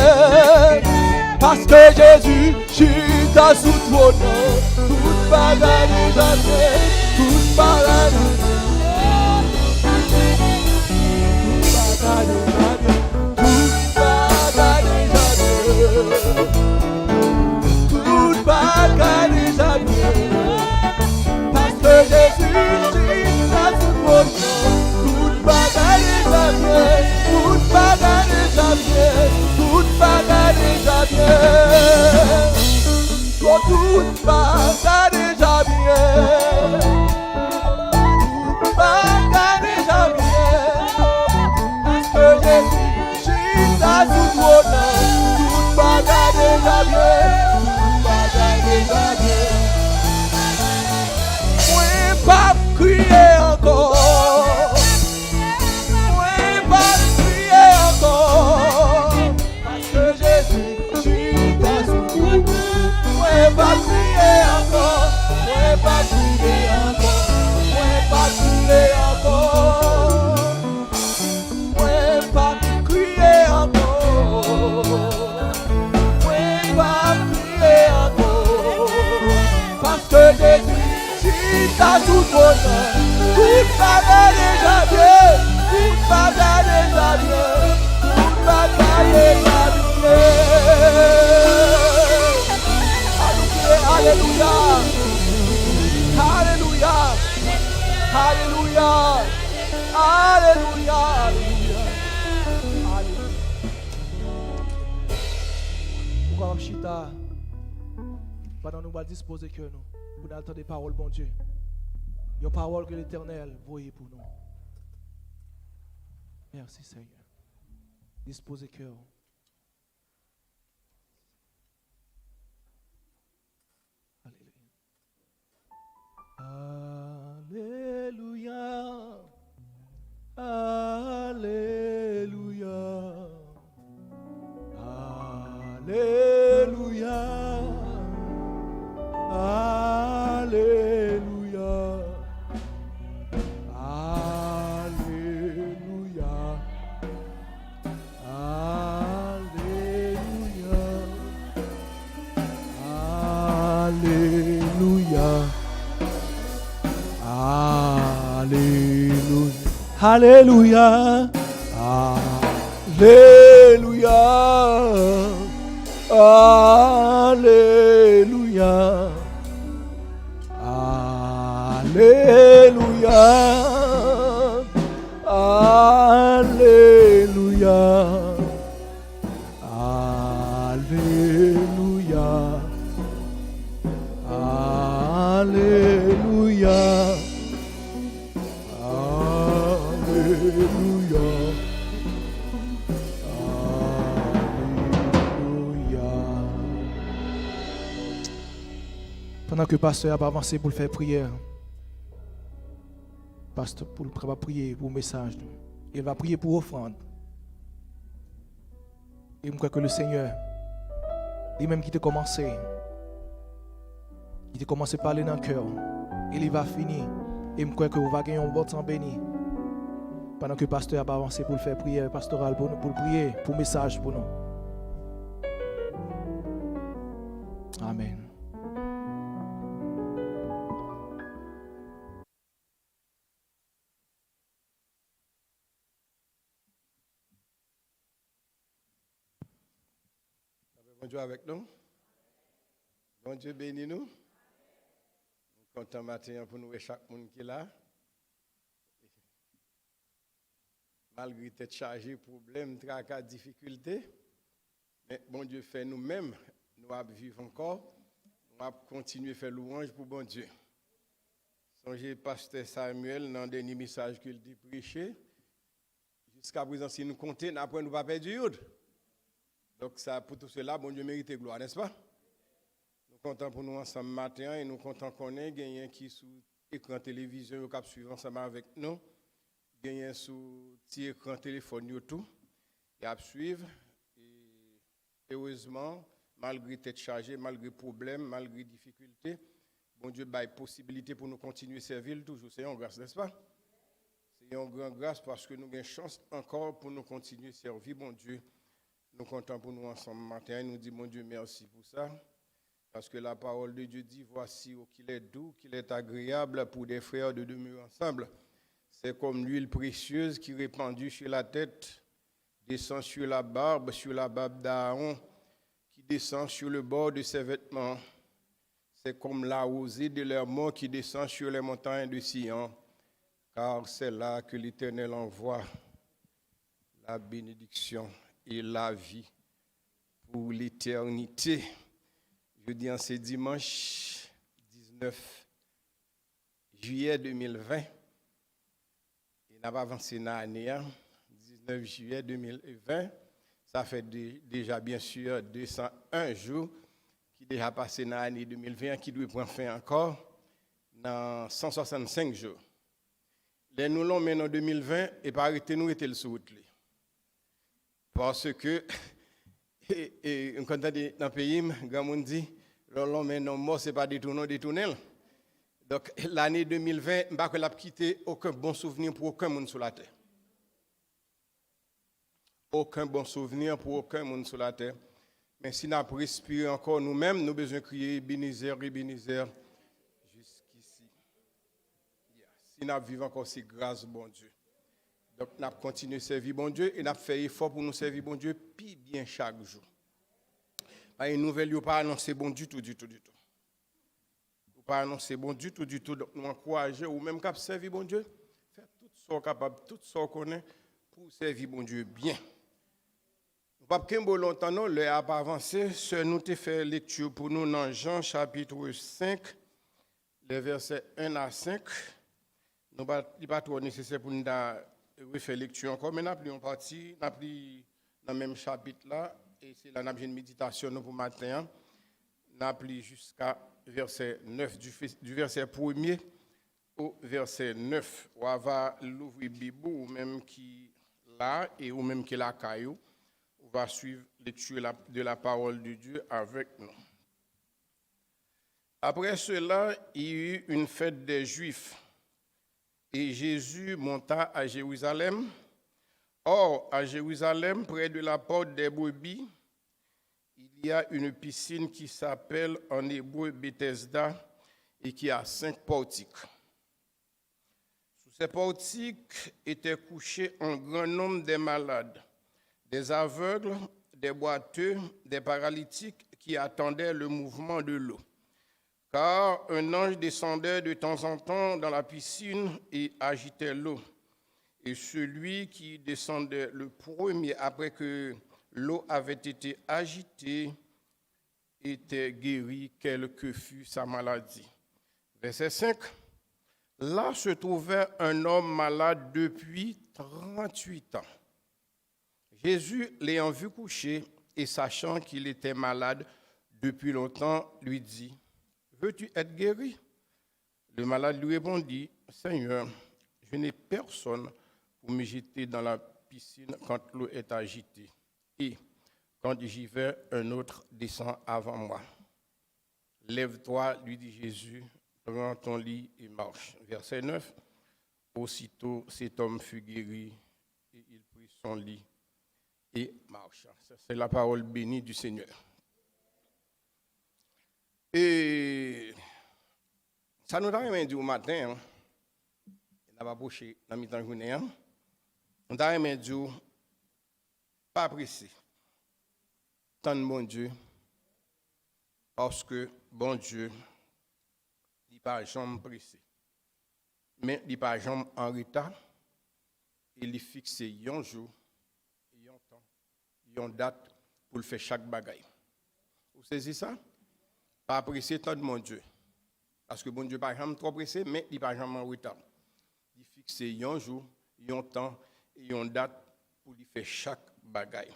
Parce que Jésus, chita sous trône. Tout bagarre déjà bien. Tout bagarre déjà bien. Tout bagarre déjà bien. Tout bagarre déjà bien. Parce que Jésus, chita sous trône. Tout bagarre déjà bien. Tout bagarre déjà bien. Tout bagarre déjà bien. Oh, tout bagarre déjà bien. Tout bagarre déjà bien. Parce que Jésus, chita sous trône. Tout bagarre déjà bien. Tout bagarre déjà bien. Moi, pas crier encore. Moi, pas crier encore. Parce que Jésus, chita sous trône. Moi, pas crier encore. Moi, pas crier encore. Moi, pas crier encore. Moi, pas crier encore. Moi, pas crier encore. Parce que Jésus, chita sous trône. Tout bagarre déjà bien. Tout bagarre déjà bien. Tout bagarre déjà bien. Alléluia. Alléluia. Alléluia. Alléluia. Alléluia. Pourquoi chita? Pendant nous va disposer que nous pour entendre des paroles, bon Dieu. Une parole que l'Éternel voyait pour nous. Merci Seigneur. Disposez cœur. Alléluia. Alléluia. Alléluia. Alléluia. Alléluia. Alléluia. Alléluia. Alléluia. Alléluia. Alléluia. Alléluia. Alléluia. Alléluia. Alléluia. Pendant que le pasteur va avancer pour faire prière, pasteur pour va prier pour le message, il va prier pour offrande. Et je crois que le Seigneur, lui-même qui t'a commencé, il t'a commencé à parler dans le cœur, et il va finir. Et je crois que vous allez gagner un bon temps béni. Pendant que le pasteur va avancer pour faire prière pastorale pour nous, pour prier, pour le message pour nous. Amen. Bon Dieu avec nous. Bon Dieu bénit nous. Nous Content matin pour nous et chaque monde qui est là. Malgré tête chargée, problèmes, tracas, difficultés, mais bon Dieu fait nous-mêmes, nous allons vivre encore, nous allons continuer à faire louange pour bon Dieu. Songez pasteur Samuel dans le dernier message qu'il dit prêcher. Jusqu'à présent, si nous comptons, après nous ne pas perdre. Donc ça, pour tout cela, bon Dieu mérite gloire, n'est-ce pas? Nous comptons pour nous ensemble matin et nous comptons qu'on ait gagné qui sous écran télévision, qui suivre ensemble avec nous. Gagné sous petit écran téléphone YouTube et à suivre. Et heureusement, malgré tête chargée, malgré problèmes, malgré difficultés, bon Dieu a possibilité pour nous continuer à servir toujours. C'est une grâce, n'est-ce pas? C'est une grande grâce parce que nous avons une chance encore pour nous continuer à servir, bon Dieu. Nous comptons pour nous ensemble matin et nous disons, mon Dieu, merci pour ça. Parce que la parole de Dieu dit, voici qu'il est doux, qu'il est agréable pour des frères de demeurer ensemble. C'est comme l'huile précieuse qui répandue sur la tête, descend sur la barbe d'Aaron, qui descend sur le bord de ses vêtements. C'est comme la rosée de l'Hermon qui descend sur les montagnes de Sion, car c'est là que l'Éternel envoie la bénédiction et la vie pour l'éternité. Je dis en ce dimanche 19 juillet 2020. N'a pas avancé dans l'année, 19 juillet 2020, ça fait déjà bien sûr 201 jours qui déjà passé dans l'année 2020, qui doit prendre fin encore dans 165 jours. Les nous l'ont mené en 2020 et pas arrêté nous était le sous route. Parce que, quand dans le pays, grand monde dit, l'on mène en mort, ce n'est pas détourner. Donc, l'année 2020, je ne vais pas quitter aucun bon souvenir pour aucun monde sur la terre. Aucun bon souvenir pour aucun monde sur la terre. Mais si nous avons respiré encore nous-mêmes, nous avons besoin de crier Ebenezer, Ebenezer, jusqu'ici. Si nous vivons encore, c'est grâce, bon Dieu. Donc, nous avons continué à servir bon Dieu et nous avons fait effort pour nous servir bon Dieu, puis bien chaque jour. Une nouvelle, il n'y a pas annoncé bon du tout. Pas annoncer bon du tout, donc nous encourager ou même qu'à servir bon Dieu, faire tout ce qu'on est capable, tout ce qu'on connaît pour servir bon Dieu bien. Nous ne pouvons pas longtemps, non, le a pas avancé, nous te fait lecture pour nous dans Jean chapitre 5, les versets 1 à 5. Il n'est pas trop nécessaire pour nous refaire lecture encore, mais nous avons partie, nous avons pris dans le même chapitre là, et c'est là nous avons une méditation pour matin. Nous avons pris jusqu'à verset 9, du verset 1er au verset 9. On va l'ouvrir Bible ou même qui là et ou même qui la caillou. On va suivre lecture de la parole de Dieu avec nous. Après cela, il y eut une fête des Juifs et Jésus monta à Jérusalem. Or, à Jérusalem, près de la porte des brebis, il y a une piscine qui s'appelle en hébreu Bethesda et qui a 5 portiques. Sous ces portiques étaient couchés un grand nombre de malades, des aveugles, des boiteux, des paralytiques qui attendaient le mouvement de l'eau. Car un ange descendait de temps en temps dans la piscine et agitait l'eau. Et celui qui descendait le premier après que l'eau avait été agitée, était guéri, quelle que fût sa maladie. Verset 5. Là se trouvait un homme malade depuis 38 ans. Jésus, l'ayant vu coucher et sachant qu'il était malade depuis longtemps, lui dit, « Veux-tu être guéri ?» Le malade lui répondit, « Seigneur, je n'ai personne pour me jeter dans la piscine quand l'eau est agitée. Et quand j'y vais, un autre descend avant moi. Lève-toi, lui dit Jésus, prends ton lit et marche. » Verset 9. Aussitôt, cet homme fut guéri et il prit son lit et marcha. C'est la parole bénie du Seigneur. Et ça nous a remis du matin, on n'a pas bouché dans le temps journée, on a remis du pas pressé. Tant de bon Dieu, parce que bon Dieu, il pas jamais pressé. Mais il pas jamais en retard. Il fixe un jour, un temps, une date pour le faire chaque bagaille. Vous saisissez ça? Pas pressé tant de mon Dieu. Parce que bon Dieu pas jamais trop pressé, mais il pas jamais en retard. Il fixe un jour, un temps et une date pour lui faire chaque bagaille.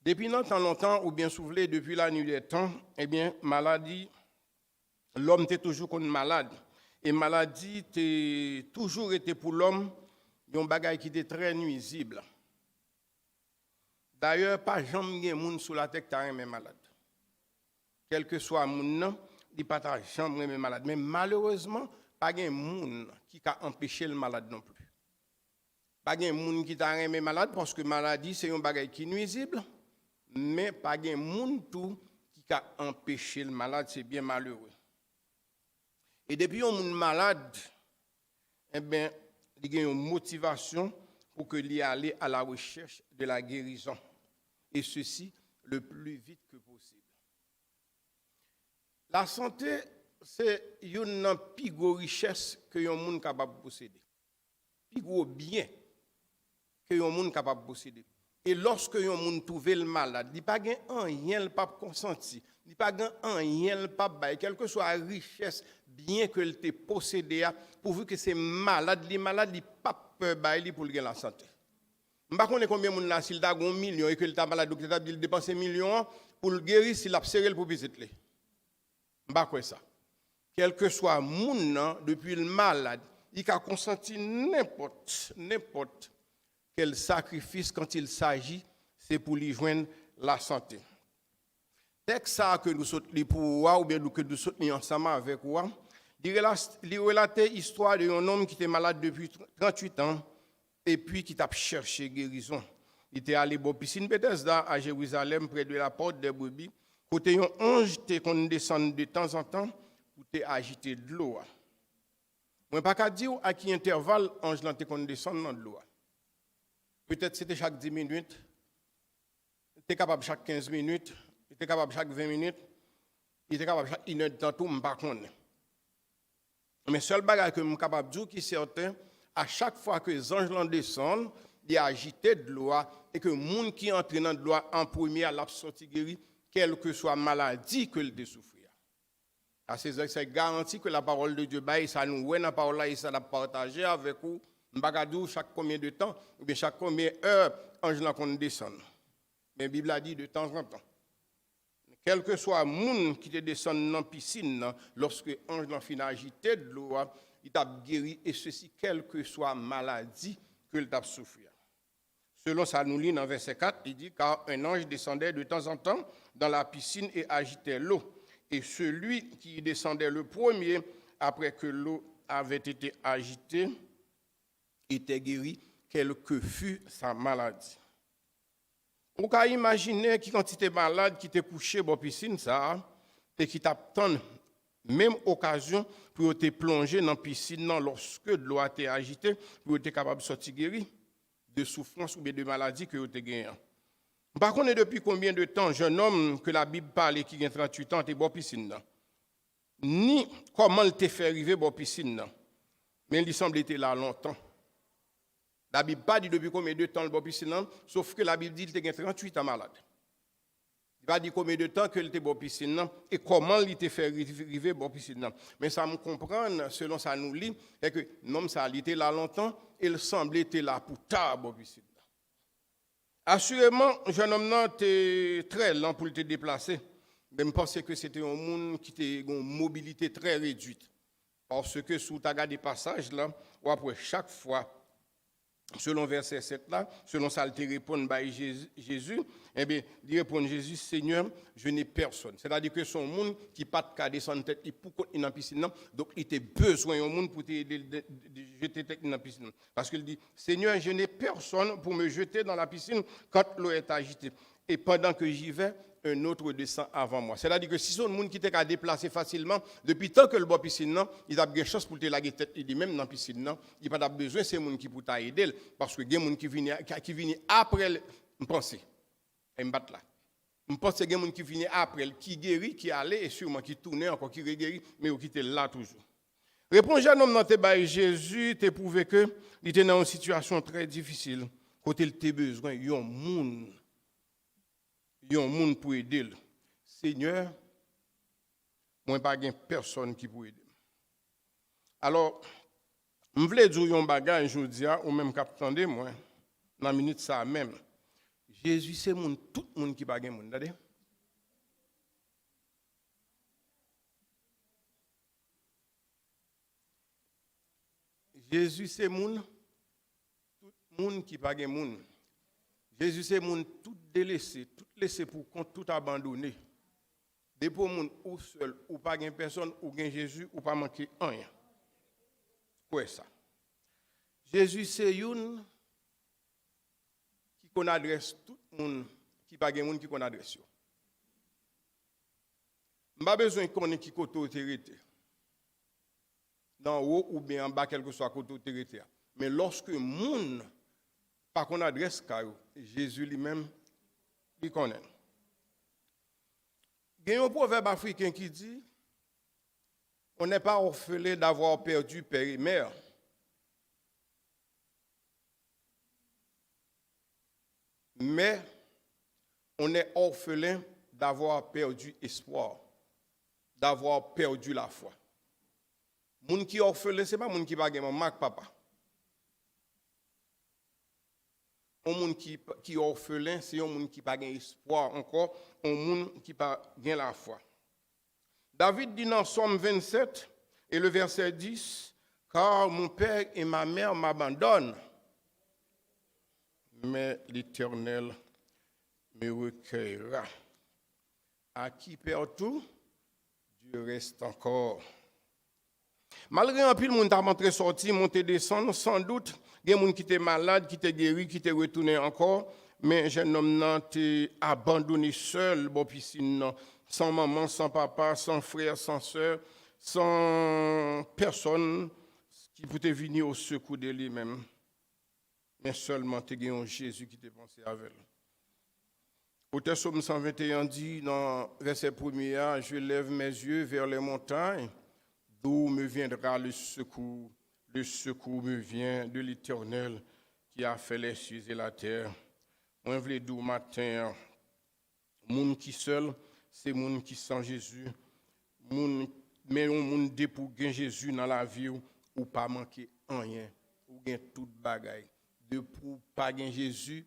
Depuis longtemps, ou bien soufflé depuis la nuit des temps, eh bien, maladie, l'homme était toujours comme malade. Et maladie était toujours été pour l'homme un bagaille qui était très nuisible. D'ailleurs, pas jamais de monde sur la terre qui est malade. Quel que soit le monde, il n'y a pas jamais malade. Mais malheureusement, pas de monde qui a empêché le malade non plus. Pas de monde qui t'a aimé malade parce que maladie c'est un bagage qui est nuisible, mais pas de monde tout qui a empêché le malade, c'est bien malheureux. Et depuis un monde malade, eh bien, il y a une motivation pour que l'y aller à la recherche de la guérison, et ceci le plus vite que possible. La santé, c'est une plus grosse richesse que un monde capable de posséder, plus gros bien que un monde capable de posséder. Et lorsque un monde trouve le malade, il n'y a pas rien le pape consenti, il n'y a pas rien le pape bail, quelle que soit la richesse, bien que le te possédé, pourvu que c'est malade, il n'y a pas peur bail pour la santé. Je ne sais pas combien de monde là, s'il a 1 million et que le malade, donc il dépense 1 million pour le guérir, s'il a serré pour visiter. Je ne sais pas ça. Quel que soit le monde, depuis le malade, il a consenti n'importe quel sacrifice quand il s'agit, c'est pour lui joindre la santé. Texte ça que nous sommes pour ou bien que nous sommes ensemble avec vous, il relate l'histoire d'un homme qui était malade depuis 38 ans et puis qui a cherché guérison. Il était allé à la piscine Bethesda à Jérusalem près de la porte des brebis. Côté un ange qu'on descend de temps en temps pour agiter de l'eau. Je ne peux pas dire à quel intervalle ange qu'on descend dans de l'eau. Peut-être c'était chaque 10 minutes, il était capable chaque 15 minutes, il était capable chaque 20 minutes, il était capable chaque 1 heure de temps, tout, je ne sais pas. Mais seul bagage que je suis capable de dire qui est certain, à chaque fois que les anges descendent, ils agitent de l'eau et que le monde qui entre dans de l'eau en premier à la sortie guéri, quelle que soit maladie que le souffrir. C'est garanti que la parole de Dieu, ça nous ouais dans la parole là, et ça l'a partagé avec vous. Mbagadu chaque combien de temps, ou bien chaque combien d'heures, ange là qu'on descend. Mais la Bible a dit de temps en temps. Quel que soit le monde qui te descend dans la piscine, lorsque ange là finit agité de l'eau, il t'a guéri, et ceci, quelle que soit maladie que il t'a souffert. Selon ça, nous lit dans verset 4, il dit, car un ange descendait de temps en temps dans la piscine et agitait l'eau. Et celui qui descendait le premier, après que l'eau avait été agitée, était guéri, quelle que fût sa maladie. On peut imaginer qui quand il était malade, qui était couché dans la piscine, ça, et qui t'attend même occasion pour te plonger dans la piscine lorsque l'eau a été agitée, pour être capable de sortir guéri de souffrance ou bien de maladie que vous avez gagné. Par contre, depuis combien de temps, jeune homme que la Bible parle qui a 38 ans, était dans la piscine, ni comment il t'a fait arriver dans la piscine, mais il semble être là longtemps. La Bible pas dit depuis combien de temps le piscine, sauf que la Bible dit qu'il était 38 ans malade. Il va dire combien de temps qu'il était dans piscine et comment il était fait arriver dans piscine. Mais ça me comprend, selon ça nous lit, c'est que l'homme ça était là longtemps et il semblait être là pour tard dans piscine. Assurément, jeune homme était très lent pour te déplacer. Même pensais que c'était un monde qui était une mobilité très réduite. Parce que sous ta garde des passages là, ou après chaque fois, selon verset 7 là, selon ça, il répond par Jésus, eh bien, il répond Jésus, Seigneur, je n'ai personne. C'est-à-dire que son monde qui pas de cas descendre tête, il pour dans la piscine, donc il était besoin d'un monde pour te jeter tête dans la piscine. Parce qu'il dit, Seigneur, je n'ai personne pour me jeter dans la piscine quand l'eau est agitée. Et pendant que j'y vais, un autre descend avant moi. C'est-à-dire que si son monde qui était déplacé facilement, depuis tant que le bois piscine, il a une chance pour te laguer tête, il dit même dans la piscine, il n'a pas besoin de ces gens qui pour t'aider, parce que il y a des gens qui viennent après, je pense, et me battre là. Je pense qu'il y a des gens qui viennent après, qui guérit, qui allait, et sûrement qui tourne encore, qui guérit, mais qui était là toujours. Réponse jeune homme dans te bail Jésus t'est prouvé que il était dans une situation très difficile côté il était besoin yon moun pour aider. Seigneur, moi pas gain personne qui pour aider. Alors, je voulais dire yon bagage aujourd'hui ou même qu'attendez moi dans minute ça même. Jésus c'est moun tout monde qui pas gain moun, d'accord? Jésus c'est moun tout moun qui pas gain moun. Jésus c'est moun tout délaissé, tout laissé pour compte, tout abandonné. Des pour moun ou seul ou pas gain personne ou gain Jésus ou pas manquer rien. Quoi ça? Jésus c'est une qui qu'on adresse tout moun qui pas gain moun qui qu'on adresse yo. M'pas besoin connait qui côté autorité. Dans haut ou bien en bas, quel que soit côté autorité. Mais lorsque moun pas qu'on adresse car Jésus lui-même il connaît. Il y a un proverbe africain qui dit on n'est pas orphelin d'avoir perdu père et mère. Mais on est orphelin d'avoir perdu espoir, d'avoir perdu la foi. Moun qui orphelin, ce n'est pas moun qui pas maman, maman, papa. Un moun qui orphelin, c'est un moun qui pas espoir encore, un moun qui pas la foi. David dit dans Somme 27 et le verset 10, car mon père et ma mère m'abandonnent, mais l'Éternel me recueillera. À qui perd tout, Dieu reste encore. Malgré un pile moun t'a montré sorti, monter descendre, sans doute, il y a des gens qui étaient malades, qui étaient guéris, qui étaient retournés encore, mais jeune homme n'a été abandonné seul, bon piscine, sans maman, sans papa, sans frère, sans soeur, sans personne qui pouvait venir au secours de lui-même. Mais seulement tu as Jésus qui t'a pensé avec lui. Auteur Psaume 121 dit dans verset 1er, je lève mes yeux vers les montagnes, d'où me viendra le secours. Le secours me vient de l'Éternel qui a fait les cieux et la terre. Moi, je veux dire matin, moun qui seul, c'est moun qui sans Jésus. Mais on moun de pour gagner Jésus dans la vie ou pas manquer rien, ou gagner toute bagaille. De pour pas gagner Jésus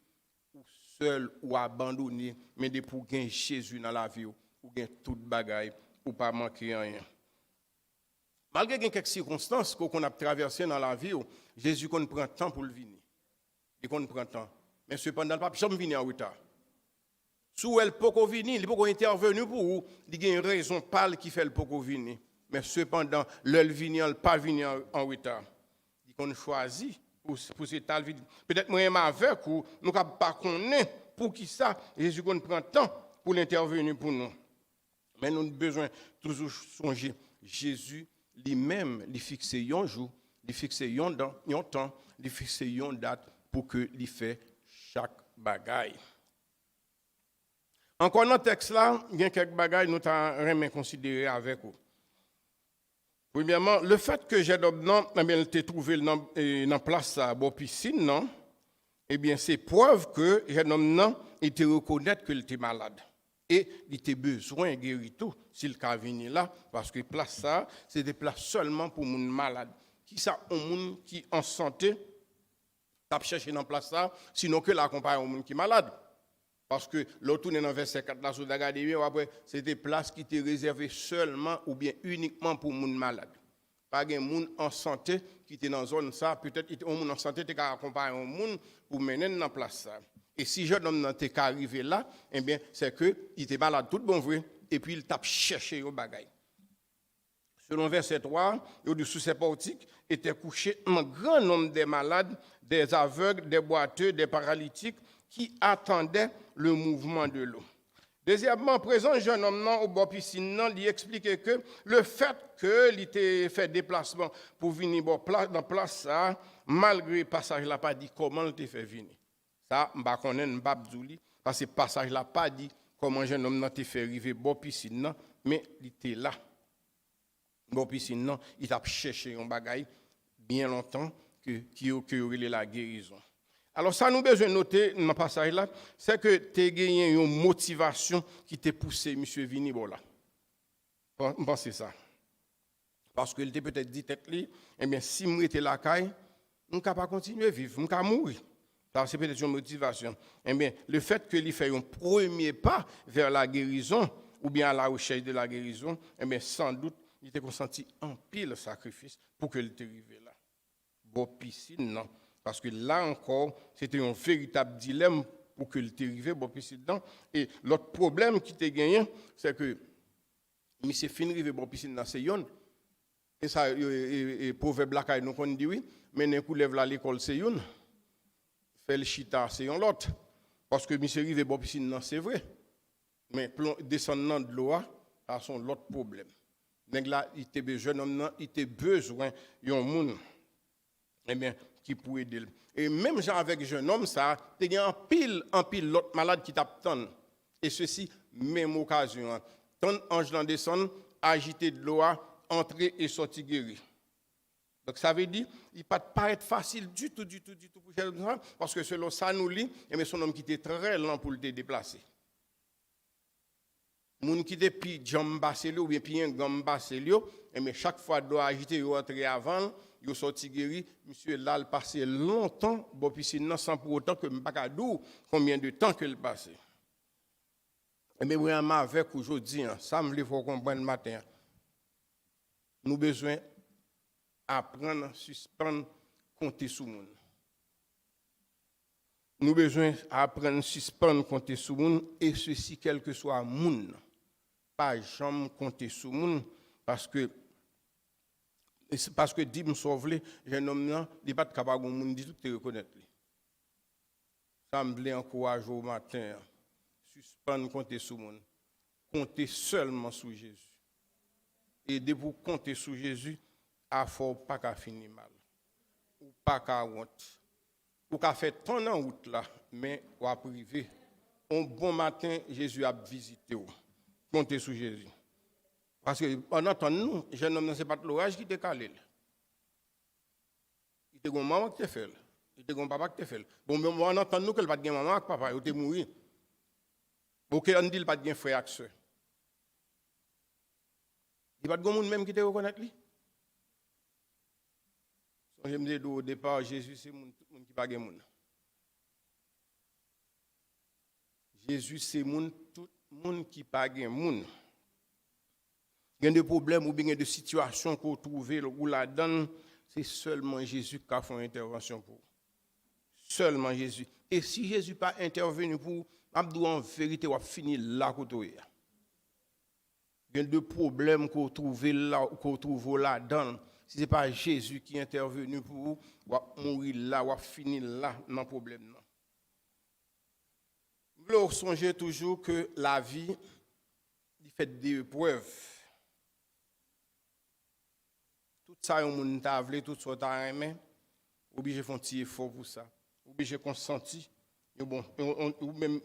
ou seul ou abandonné, mais de pour gagner Jésus dans la vie ou gagner toute bagaille ou pas manquer rien. Malgré quelques circonstances qu'on a traversées dans la vie, Jésus qu'on prend temps pour le venir. Et qu'on prend temps. Mais cependant, le pape jamais venu en retard. Si elle peut venir, il peut intervenir pour vous, il y a une raison pâle qui fait le peut venir. Mais cependant, l'heure venir, elle pas venir en retard. Il qu'on choisit pour cette vie. Peut-être moi avec ou nous pas connaître pour qui ça Jésus qu'on prend temps pour l'intervenir pour nous. Mais nous avons besoin toujours songer Jésus lui-même, il fixe un jour, il fixe un temps, il fixe une date pour que il fait chaque bagaille. Encore dans le texte là, il y a quelques bagailles nous t'avons considéré avec vous. Premièrement, le fait que j'ai été trouvé dans place à la piscine, non? Eh bien, c'est preuve que j'ai été reconnaître qu'il était malade. Et il était besoin de guérir tout s'il a venu là, parce que place ça, c'est des places seulement pour les malades. Qui ça, un monde qui en santé, t'as cherché dans place ça, sinon que l'accompagne au monde qui est malade. Parce que l'autre dans le verset 4 là, sur regarder bien, après, c'est des places qui étaient réservées seulement ou bien uniquement pour les gens malades. Pas de gens en santé qui étaient dans la zone ça, peut-être un monde en santé qui accompagne un monde pour mener dans place ça. Et si jeune homme n'était arrivé là, eh bien, c'est qu'il était malade tout bon vrai, et puis il t'a cherché au bagaille. Selon verset 3, au-dessus de ces portiques étaient couchés un grand nombre de malades, des aveugles, des boiteux, des paralytiques, qui attendaient le mouvement de l'eau. Deuxièmement, présent jeune homme au bord piscine, il expliquait que le fait qu'il ait fait déplacement pour venir dans place ça, malgré le passage, il n'a pas dit comment il t'a fait venir. Ça, je ne connais pas parce que le passage n'a pas dit comment un jeune homme n'a fait arriver à la piscine, mais il était là. Bon piscine non, il t'a cherché un bagaille bien longtemps qui aurait la guérison. Alors ça nous besoin de noter dans le passage là, c'est que tu as gagné une motivation qui t'a poussé monsieur Vini bon là. Pensez ça. Parce qu'il était peut-être dit tête li, eh bien si moi était la caille, on ne peut pas continuer à vivre, on peut mourir. Ça c'est peut-être une motivation. Eh bien le fait que il fait un premier pas vers la guérison ou bien à la recherche de la guérison, eh bien sans doute il était consenti en pile sacrifice pour que il arrive là. Bon piscine non, parce que là encore c'était un véritable dilemme pour que il arrive bon piscine dedans. Et l'autre problème qui était gagné, c'est que monsieur fin rive bon piscine dans c'est yon. Et ça et proverbe là nous qu'on dit oui, mais ne coulève là l'école c'est yon. Fait le chita c'est yon l'autre. Parce que monsieur rive bon piscine non c'est vrai. Mais descendant de l'eau a son l'autre problème. Nèg là il était besoin il était besoin yon moun eh bien qui pour aider. Et même genre avec jeune homme ça, tu y a en pile l'autre malade qui t'attend. Et ceci même occasion. Tant ange dans descend, agiter de l'eau, entrer et sortir guéri. Donc ça veut dire il pas paraître facile du tout pour jeune homme parce que selon ça nous lit et mais son homme qui était très lent pour le déplacer. Moun qui depuis jambaselio ou bien puis un gambaselio et mais chaque fois doit agiter ou entrer avant yo sorti guéri monsieur là il passé longtemps bon piscine sans pour autant que m'pa ka dou combien de temps que il passé. Et mais vraiment avec aujourd'hui ça me il faut comprendre matin. Nous besoin apprendre suspendre compter sur moun. Nous besoin apprendre suspendre compter sur moun et ceci quel que soit moun. Pas jamais compter sur moun parce que dit me sauver jeune homme là il pas capable moun dit tout te reconnaître. Ça me voulait encourager au matin suspendre compter sur moun. Compter seulement sur Jésus. Et de vous compter sur Jésus, à faut pas qu'à finir mal. Ou pas qu'à honte. Ou qu'à faire ton en route là, mais ou à privé. Un bon matin, Jésus a visité vous. Comptez sur Jésus. Parce que pendant temps nous, jeune homme, c'est pas l'orage qui te calé. Il te gon maman qui te fait. Il te gon papa qui te fait. Bon, mais on entend nous que pas de maman avec papa, il te mourir. Bon, que on dit pas de frère avec sœur. Il n'y a pas de monde même qui te reconnaît lui. Je me dis au départ, Jésus c'est monde qui pas de monde. Jésus c'est monde tout monde qui pas de monde. Il y a des problèmes ou bien des situations qu'on trouve ou la donne, c'est seulement Jésus qui a fait une intervention pour. Seulement Jésus. Et si Jésus pas intervenu pour, Abdou en vérité va finir là côté. Il y a des problèmes qu'on trouve là-dedans. Si ce n'est pas Jésus qui est intervenu pour vous, vous mourir là, vous finir là, dans le problème. Vous songez toujours que la vie fait des épreuves. Tout ça, on t'a voulu, tout ça, t'a aimé. Obligé de faire un petit effort pour ça. Obligé de consentir. Bon, ou même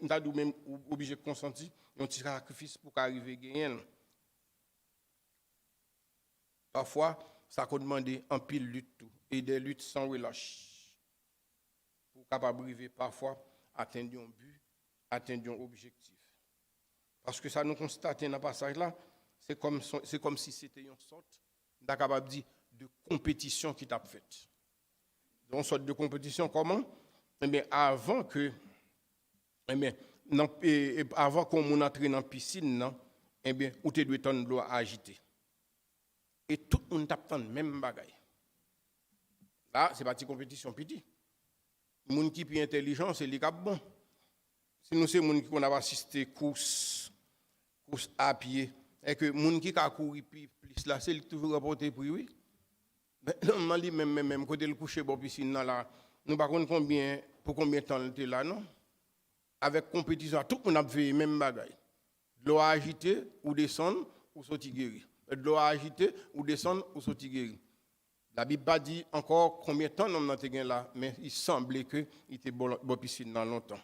obligé de consentir. Un petit sacrifice pour arriver à gagner. Parfois, ça peut demander un pile lutte et des luttes sans relâche. Pour capable arriver parfois atteindre un but, atteindre un objectif. Parce que ça nous constate dans le passage là, c'est comme si c'était une sorte de compétition qui t'a faite. Une sorte de compétition comment? Eh bien, avant qu'on entre dans la piscine, eh bien, où tu dois t'en l'eau agiter. Et tout le monde t'attend même bagaille. Là, c'est pas une compétition petit. Les gens qui sont intelligents, c'est les cap bon. Si nous c'est les gens qui ont assisté course à pied, et que les gens qui ont couru plus là, c'est toujours rapporté pour oui. Mais normalement, même côté le coucher bon piscine là, nous pas combien de temps il était là non. Avec compétition, tout le monde a fait même bagaille. De l'eau agiter ou descendre ou sortir guéri. De l'eau agiter ou descendre ou sortir guéri. La Bible pas dit encore combien de temps nous avons là, mais il semblait qu'il était bon piscine dans longtemps.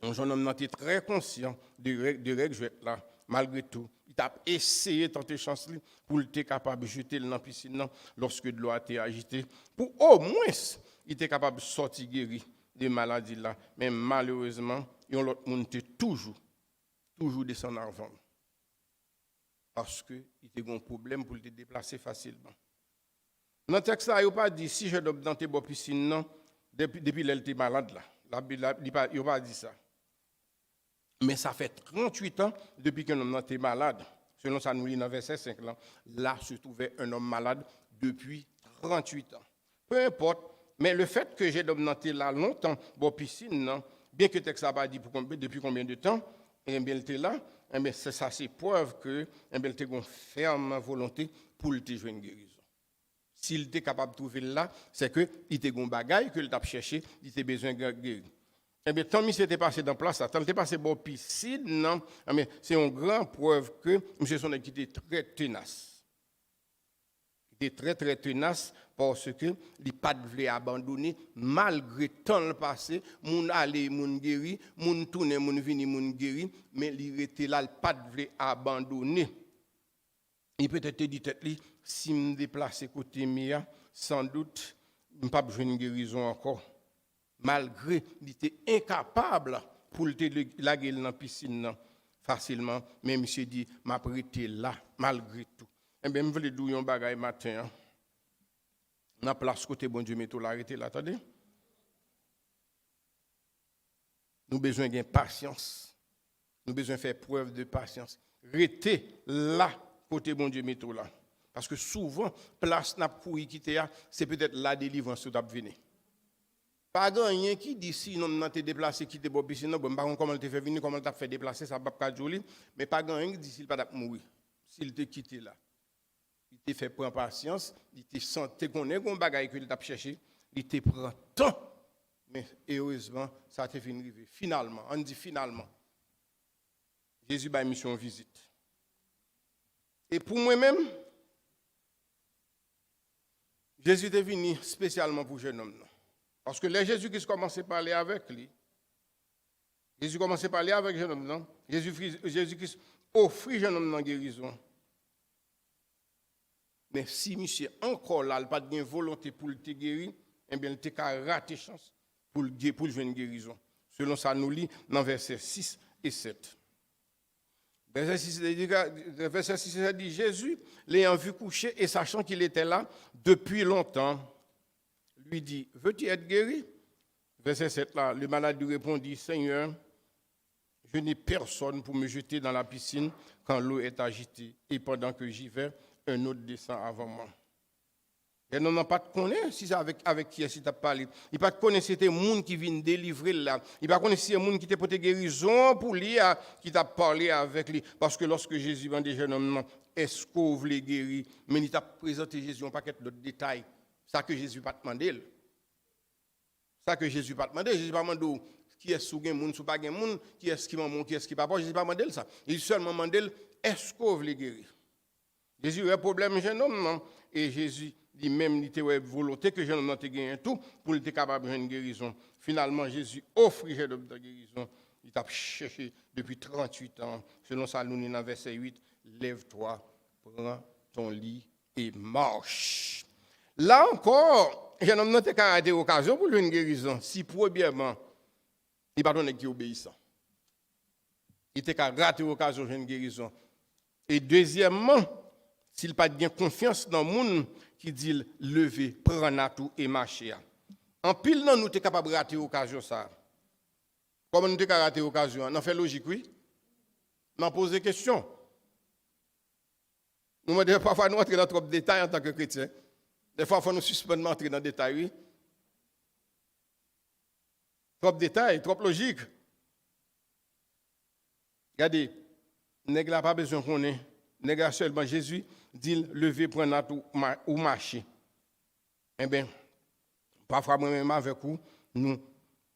Un jeune homme était très conscient de règles là. malgré tout, il a essayé de tenter chance pour être capable de jeter dans la piscine lorsque de l'eau a été agitée. Pour au moins, il était capable de sortir guéri de maladies là. Mais malheureusement, l'autre monde était toujours descendre avant. Parce qu'il était un problème pour le déplacer facilement. Dans le texte, il n'y a pas dit si je dois dans tes piscines depuis qu'elle était malade là. La Bible, il n'y a pas dit ça. Mais ça fait 38 ans depuis qu'un homme était malade. Selon ça, nous lit dans verset 5 là se trouvait un homme malade depuis 38 ans. Peu importe, mais le fait que j'ai été là longtemps, bon piscine, bien que le texte n'a pas dit depuis combien de temps, et bien il était là, et c'est ça, c'est preuve que il était une ferme volonté pour le jouer une guérison. S'il était capable de trouver là, c'est que il était un bagaille que il t'a cherché, il était besoin de guérir. Eh bien, tant que s'était passé dans place, tant qu'il était passé dans piscine, non, c'est une grande preuve que M. Son était très tenace. Il était très, très tenace parce que il pas voulu abandonner malgré tant le passé, moun aller, moun guéri, moun tourner, moun vini, moun guéri, mais il était là, il pas voulu abandonner. Il peut-être dit tête li, si me déplacer côté mia, sans doute, je pas besoin de guérison encore. Malgré qu'il était incapable pour la gueule dans la piscine facilement, mais monsieur dit, m'a prêté là, malgré tout. Eh bien, je voulais dire un bagage matin. Dans la place côté bon Dieu, mettons l'arrêter là, attendez. Nous avons besoin de patience. Nous avons besoin de faire preuve de patience. Restez là, côté bon Dieu, mettons là. Parce que souvent, place n'a pas quitter, c'est peut-être la délivrance qui va venir. Pas rien qui dit si non n'a te déplacé quitter Bob piscine bon pas comment il te fait venir comment il t'a fait déplacer ça pas joli mais pas rien qui dit s'il pas mourir s'il te quitté là il te fait prendre patience il te sentait qu'on est un bagaille que il t'a cherché il te prend temps mais heureusement ça te fait arriver finalement on dit finalement Jésus a mission visite et pour moi-même Jésus est venu spécialement pour jeune homme. Parce que là, Jésus-Christ commençait à parler avec lui. Jésus commençait à parler avec le jeune homme, non? Jésus-Christ offrit jeune homme dans la guérison. Mais si monsieur encore là, il n'a pas de volonté pour le guérir, eh bien, il a raté chance pour le jouer une guérison. Selon ça, nous lit dans versets 6 et 7. Verset 6 et 7 dit, Jésus, l'ayant vu coucher et sachant qu'il était là depuis longtemps, lui dit, veux-tu être guéri? Verset 7 là, le malade lui répondit, Seigneur, je n'ai personne pour me jeter dans la piscine quand l'eau est agitée. Et pendant que j'y vais, un autre descend avant moi. Et non, pas de connaître si c'est avec qui est-ce que tu as parlé. Il n'a pas de connaître si c'était monde qui vient délivrer là. Il n'a pas de connaître si c'est monde qui t'a porté guérison pour lui, qui t'a parlé avec lui. Parce que lorsque Jésus vend des jeunes hommes, est-ce qu'on voulait guérir? Mais il t'a présenté Jésus un paquet d'autres détails. Ça que Jésus pas demandé. Ça que Jésus pas demandé. Jésus pas demandé qui est sous gain monde sous pas gain monde, qui est-ce qui maman, qui est-ce qui papa. Jésus pas demandé ça. Il seulement demandé est-ce qu'on veut guérir. Jésus a un problème jeune homme non? Et Jésus dit même il était volonté que jeune homme te gagne tout pour être capable de une guérison. Finalement Jésus offre jeune homme de guérison. Il t'a cherché depuis 38 ans. Selon ça nous dans verset 8, lève-toi, prends ton lit et marche. Là encore, jeune homme n'a pas raté l'occasion pour une guérison. Si premièrement, il pas donné qui obéissant. Il était raté l'occasion pour une guérison. Et deuxièmement, s'il pas de confiance dans le monde qui dit lever, prendre à tout et marcher. En pile non nous sommes capables de rater l'occasion ça. Comment nous sommes capables de rater l'occasion? On fait logique oui. On pose des questions. Nous parfois nous entrer dans trop de détails en tant que chrétien. Des fois, il faut nous suspendre d'entrer dans les détails, oui. Trop de détails, trop logique. Regardez, nèg n'a pas besoin qu'on ait. Nèg seulement Jésus dit lever, prendre tout ou marcher. Eh bien, parfois moi-même avec vous, nous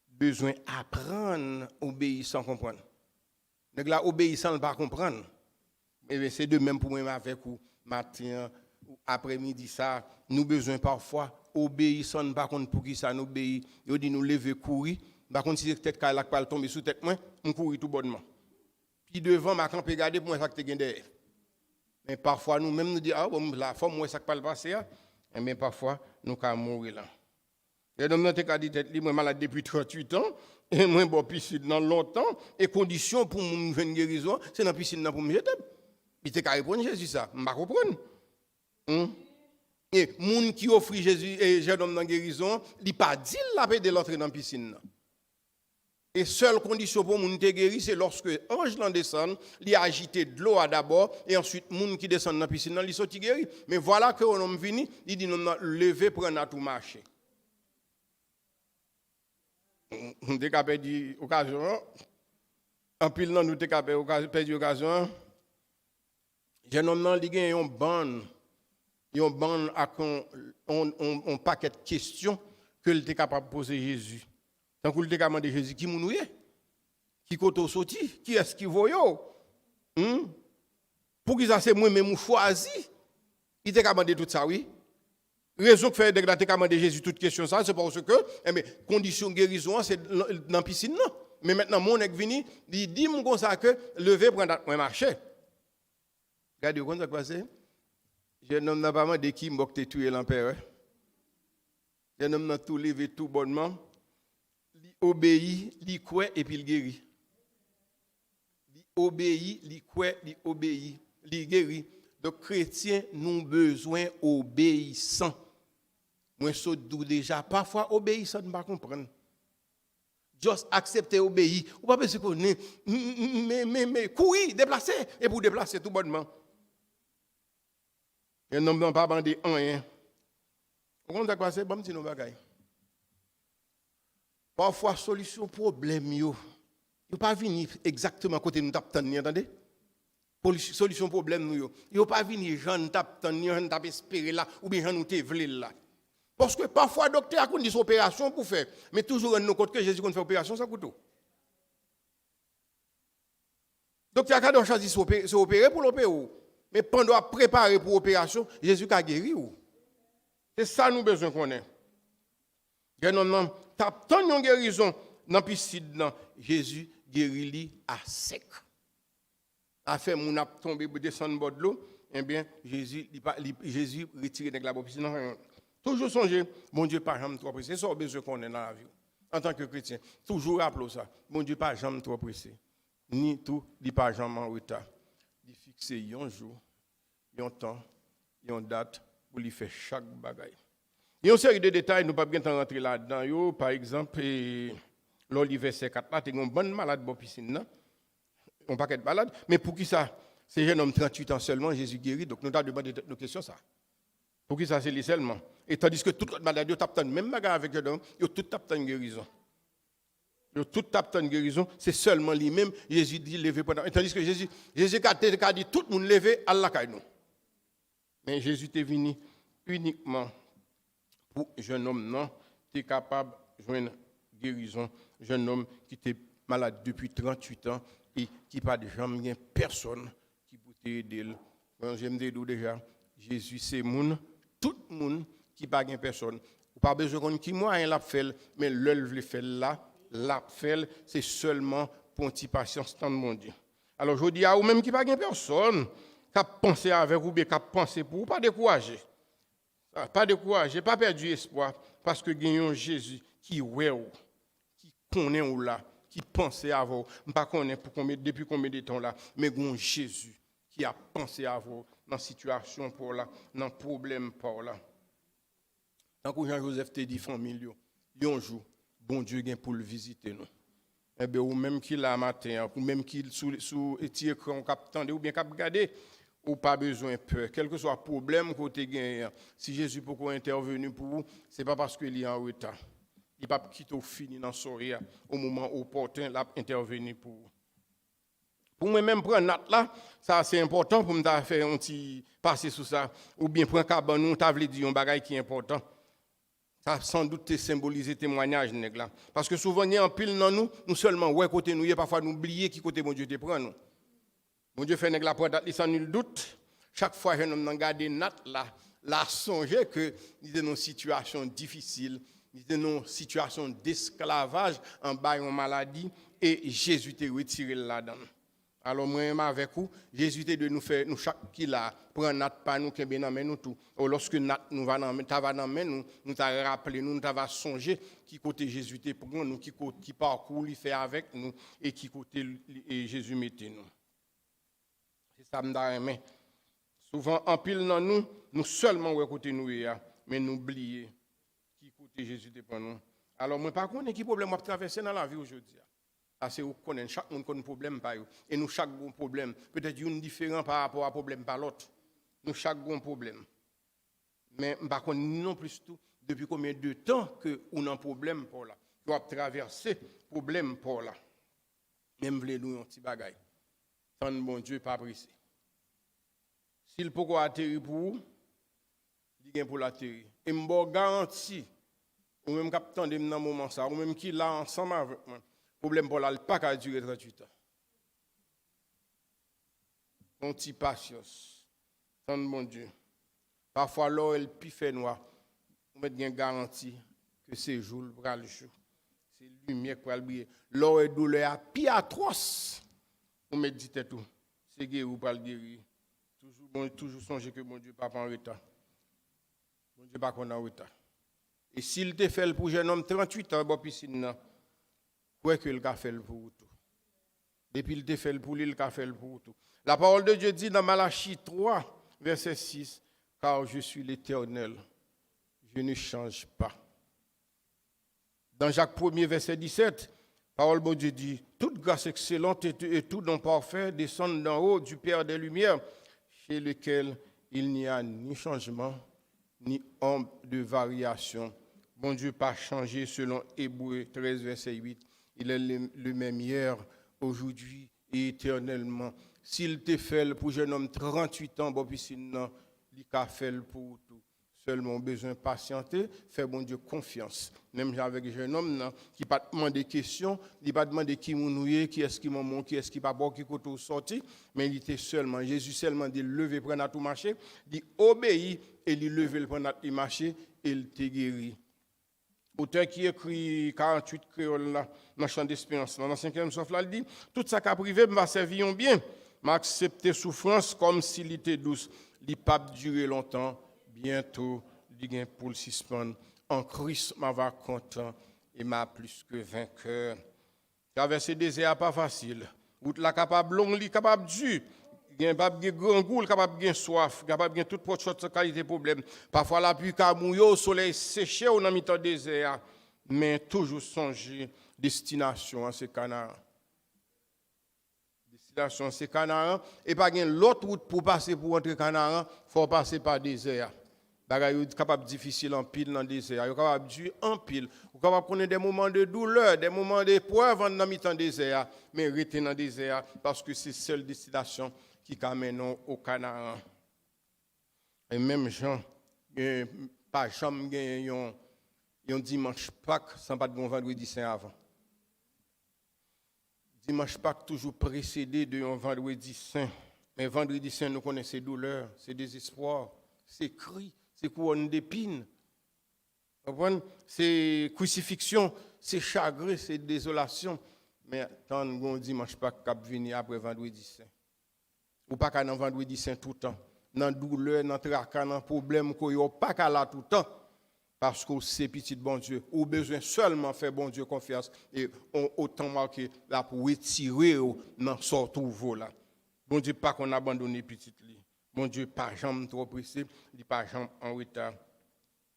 besoin apprendre à obéir sans comprendre. Nèg la obéir sans pas comprendre. Eh bien, c'est de même pour moi avec vous, matin, après-midi ça, nous besoin parfois obéir sans pas contre pour qui ça nous obéit. Yo dit nous lever courir, par contre si tête ka la tomber sous tête moi, on courir tout bonnement. Puis devant, ma camp regarder pour moi ça que tu derrière. Mais parfois, nous-mêmes nous disons, ah bon, la forme, moi, ça ne peut pas le passer. Mais parfois, nous pouvons mourir là. Et donc, nous avons dit, je suis malade depuis 38 ans, et moi, je suis piscine dans longtemps, et condition pour me faire une guérison, c'est dans la piscine pour me jeter. Il t'a répondre Jésus ça, je ne comprends pas. Et les gens qui offrent Jésus et jeune homme dans la guérison, il n'a pas dit la paix de l'entrée dans la piscine. Et seule condition pour moun te guéri, c'est lorsque l'ange descend, il a agité de l'eau d'abord, et ensuite moun qui descend dans la piscine, il sorti guéri. Mais voilà que l'homme vini, il dit, nous levé pour tout marcher. Nous avons perdu l'occasion. En pile, nous avons perdu l'occasion. Jeune homme, il a une bande. Il y a une bande avec un paquet de questions que il était capable de poser Jésus. Tant qu'il était capable de demander Jésus, qui m'a qui est sorti, qui est-ce qui voyait? Pour qu'il ça c'est moi-même choisi. Il était capable de tout ça, oui. Raison que fait de capable de Jésus toute question ça, c'est parce que condition de guérison c'est dans la piscine non. Mais maintenant mon est venu, il dit comme ça que lever prendre moi marcher. Regardez comment ça passe. Jeune homme n'a pas demandé qui m'a tué l'empereur. Jeune homme n'a tout levé tout bonnement. Il obéit, il croit et puis il guérit. Il obéit, il croit, il obéit, il guérit. Donc chrétiens nous besoin obéissants. Moi je dis déjà parfois obéissant ne pas comprendre. Juste accepter obéir. Ou pas penser qu'on est mais courir, déplacer et pour déplacer tout bonnement. Et nous n'avons pas bandé rien. Comment ça passe bon petit nous bagaille. Parfois solution problème yo pas venir exactement côté nous t'attendre, entendez? Solution problème nous yo pas venir Jean t'attendre, Jean t'a espérer là ou bien Jean nous te vle là. Parce que parfois docteur a qu'on dit opération pour faire, mais toujours nous compte que Jésus qu'on fait opération ça coûte. Docteur a choisi s'opérer pour l'opérer. Mais pendant préparer pour l'opération, Jésus a guéri ou. C'est ça nous besoin qu'on ait. Non, t'as tant de guérison dans la piscine, Jésus guérit lui à sec. A fait mon a tombé pour descendre bord de l'eau, eh bien Jésus retire de la piscine. Toujours songer, mon Dieu pas jamais trop pressé. C'est ça besoin qu'on ait dans la vie. En tant que chrétien, toujours rappelez ça. Mon Dieu pas jamais trop pressé. Ni tout, il pas jamais en retard. Il fixe un jour, un temps, une date pour lui faire chaque bagaille. Il y a une série de détails, nous ne pouvons pas bien rentrer là-dedans. Par exemple, l'Olivier C4, là, tu as un bon malade dans la piscine, un paquet de malades. Mais pour qui ça? C'est un jeune homme 38 ans seulement, Jésus guérit. Donc nous avons demandé nos questions ça. Pour qui ça, c'est lui seulement? Et tandis que toute l'autre maladie, ils tapent même bagarre avec eux, ils tout tapent une guérison. Ils tout tapent une guérison, c'est seulement lui-même. Jésus dit lever pendant. Et tandis que Jésus a dit tout le monde lever à la caille. Mais Jésus est venu uniquement pour un jeune homme, non, qui est capable de joindre guérison. Un jeune homme qui était malade depuis 38 ans et qui n'a pas de jamais personne qui peut aider. J'aime dire déjà, Jésus c'est moun, tout le monde qui n'a pas de personne. Pas besoin de qui moyen l'a fait, mais l'œuvre le fait là, l'a fait, c'est seulement pour une petite patience dans le monde. Alors je dis à vous même qui n'a pas de personne qui a pensé avec vous, qui a pensé pour vous, pas décourager. Pas décourager, pas perdu espoir, parce que gagnons Jésus qui est qui connaît ou là, qui pensait à vous, pas connaît depuis combien de temps là, mais gagnons Jésus qui a pensé à vous dans la situation pour là, dans le problème pour là. Tant que Jean-Joseph te dit famille, un jour, bon Dieu vient pour le visiter nous. Eh bien, ou même qu'il a matin, ou même qu'il sous écran cap tendre ou bien cap regarder, ou pas besoin de peur. Quel que soit le problème que tu gagné, si Jésus peut intervenir pour vous, ce n'est pas parce qu'il est en retard. Il ne va pas quitter au fini dans soirée au moment opportun, il va intervenir pour vous. Pour moi-même, prendre note là, ça c'est important pour me faire un petit passer sur ça. Ou bien prendre un cabanon, tu as dit un bagage qui est important. Ça sans doute te symboliser témoignage là. Parce que souvent il y a un pile dans nous seulement ouais côté nous, parfois nous oublier qui côté mon Dieu te prend nous. Mon Dieu fait nèg la prendre sans nul doute. Chaque fois que nous garder note là, la songer que nous dans une situation difficile, nous dans une situation d'esclavage en bas en maladie et Jésus te retiré là-dedans. Alors, moi, avec vous, Jésus de nous faire, nous chaque qui là, prendre notre pas, nous, qui bien dans nous tout. Ou lorsque nous va dans nous, nous t'a rappelé, nous t'a songé, qui côté Jésus te prend nous, qui parcours, il fait avec nous, et qui côté Jésus mette nous. C'est ça, me souvent, en pile dans nous seulement écouter nous, mais nous oublier qui côté Jésus te prend nous. Alors, moi, par contre, qui problème à traverser dans la vie aujourd'hui? Parce que vous connaissez, chaque monde a un problème par eux. Et nous, chaque bon problème, peut-être une différent par rapport à problème par l'autre. Nous, chaque bon problème. Mais par contre, non plus tout, depuis combien de temps que on a un problème pour là, nous avons traversé problème pour là. Même voulez nous un petit bagaille. Tant bon Dieu pas pressé. S'il peut atterrir pour vous, il vient pour l'atterrir. Et je garantis, ou même capitaine de dans moment ça, ou même qui là ensemble avec moi. Problème pour la pas qu'à durer 38 ans. Un petit patience. Tant bon Dieu. Parfois, l'eau elle plus fait noir. On met une garantie que c'est jour pour le jour. C'est lumière pour le briller. L'eau est douleur plus atroce. On met dit tout. C'est guéri ou pas le guérir. Toujours songer que mon Dieu pas en retard. Mon Dieu pas qu'on en retard. Et s'il te fait pour jeune homme 38 ans, bon piscine quoi que le fait pour tout. Depuis il te fait pour lui, il fait pour tout. La parole de Dieu dit dans Malachie 3, verset 6, car je suis l'Éternel, je ne change pas. Dans Jacques 1er, verset 17, parole de Dieu dit, toute grâce excellente et tout don parfait descendent d'en haut du Père des Lumières, chez lequel il n'y a ni changement, ni ombre de variation. Bon Dieu pas changé selon Hébreux 13, verset 8. Il est le même hier, aujourd'hui et éternellement. S'il te fait pour jeune homme 38 ans, bon, puis sinon, il a fait pour tout. Seulement besoin de patienter, faire bon Dieu confiance. Même avec un jeune homme qui pas demander des questions, il pas demander qui mounouye, qui est-ce qui maman, qui est-ce qui pas bon, qui côté sorti, mais il était seulement Jésus seulement dit lever prendre à tout marché, dit obéit et il lever le prendre à tout marché et il te guérit. Auteur qui écrit 48 créoles là, dans le champ d'espérance, dans le 5e soif là, il dit tout ça qu'a privé va servir bien, m'a accepté souffrance comme s'il était douce, il pas durer longtemps, bientôt il gain pour le suspendre. En Christ m'a va content et m'a plus que vainqueur. Traverser des désert pas facile. Route la capable long, li capable dur. Capable de grand goût, capable de soif, capable de toute autre qualité problème. Parfois la pluie ka mouyo, soleil séché ou dans mi-temps désert, mais toujours songer destination à ces canards. Destination à ces canards et pas gen l'autre route pour passer pour entrer canards, faut passer par désert. Bagay capable difficile en pile dans désert, yo capable dur en pile, ou capable connaître des moments de douleur, des moments d'épreuve dans mi-temps désert, mais rester dans désert parce que c'est seule destination qui amène au Canaan. Et même Jean, pas jamais un dimanche Pâques sans pas de bon vendredi saint avant. Dimanche Pâques toujours précédé de un vendredi saint. Mais vendredi saint, nous connaissons ces douleurs, ces désespoirs, ces cris, ces couronnes d'épines. C'est crucifixion, c'est chagrin, c'est désolation. Mais tant qu'on dimanche Pâques qui venir après vendredi saint. Ou pas qu'à dans vendredi saint tout le temps. Dans douleur, dans tracas, dans problème, ou pas qu'à là tout le temps. Parce que c'est petit bon Dieu. Ou besoin seulement faire bon Dieu confiance. Et autant marqué là pour retirer dans sorte où là. Bon Dieu, pas qu'on abandonne petit li. Bon Dieu, pas jamais trop pressé. Il pas jamais en retard.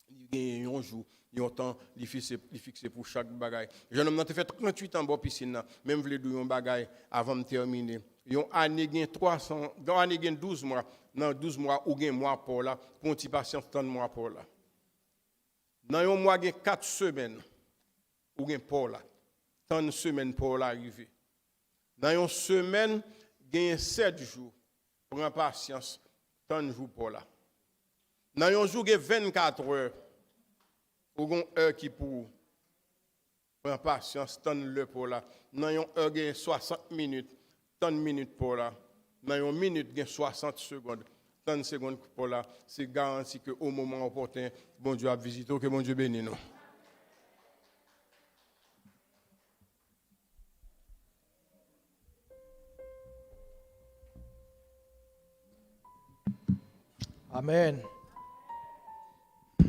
Il y a un jour, il y a un temps, il fixe pour chaque bagaille. Jeune homme, fait 38 ans dans piscine, même voulez dire un bagaille avant de terminer. Yon année gen 300, dans année gen 12 mois, dans 12 mois ou gen mois pour là, pour un petit patient 30 mois pour là. Dans yon mois gen 4 semaines ou gen pour là. 30 semaines pour l'arrivée. Dans une semaine, gen 7 jours pour un patient 30 jours pour là. Dans un jour gen 24 heures ou gen heure qui pour un patient 30 le pour là. Dans une heure gen 60 minutes. 30 minutes pour là, dans une minute, il y a 60 secondes. 30 secondes pour là, c'est garanti qu'au moment opportun, bon Dieu a visité, que bon Dieu bénisse nous. Amen. Nous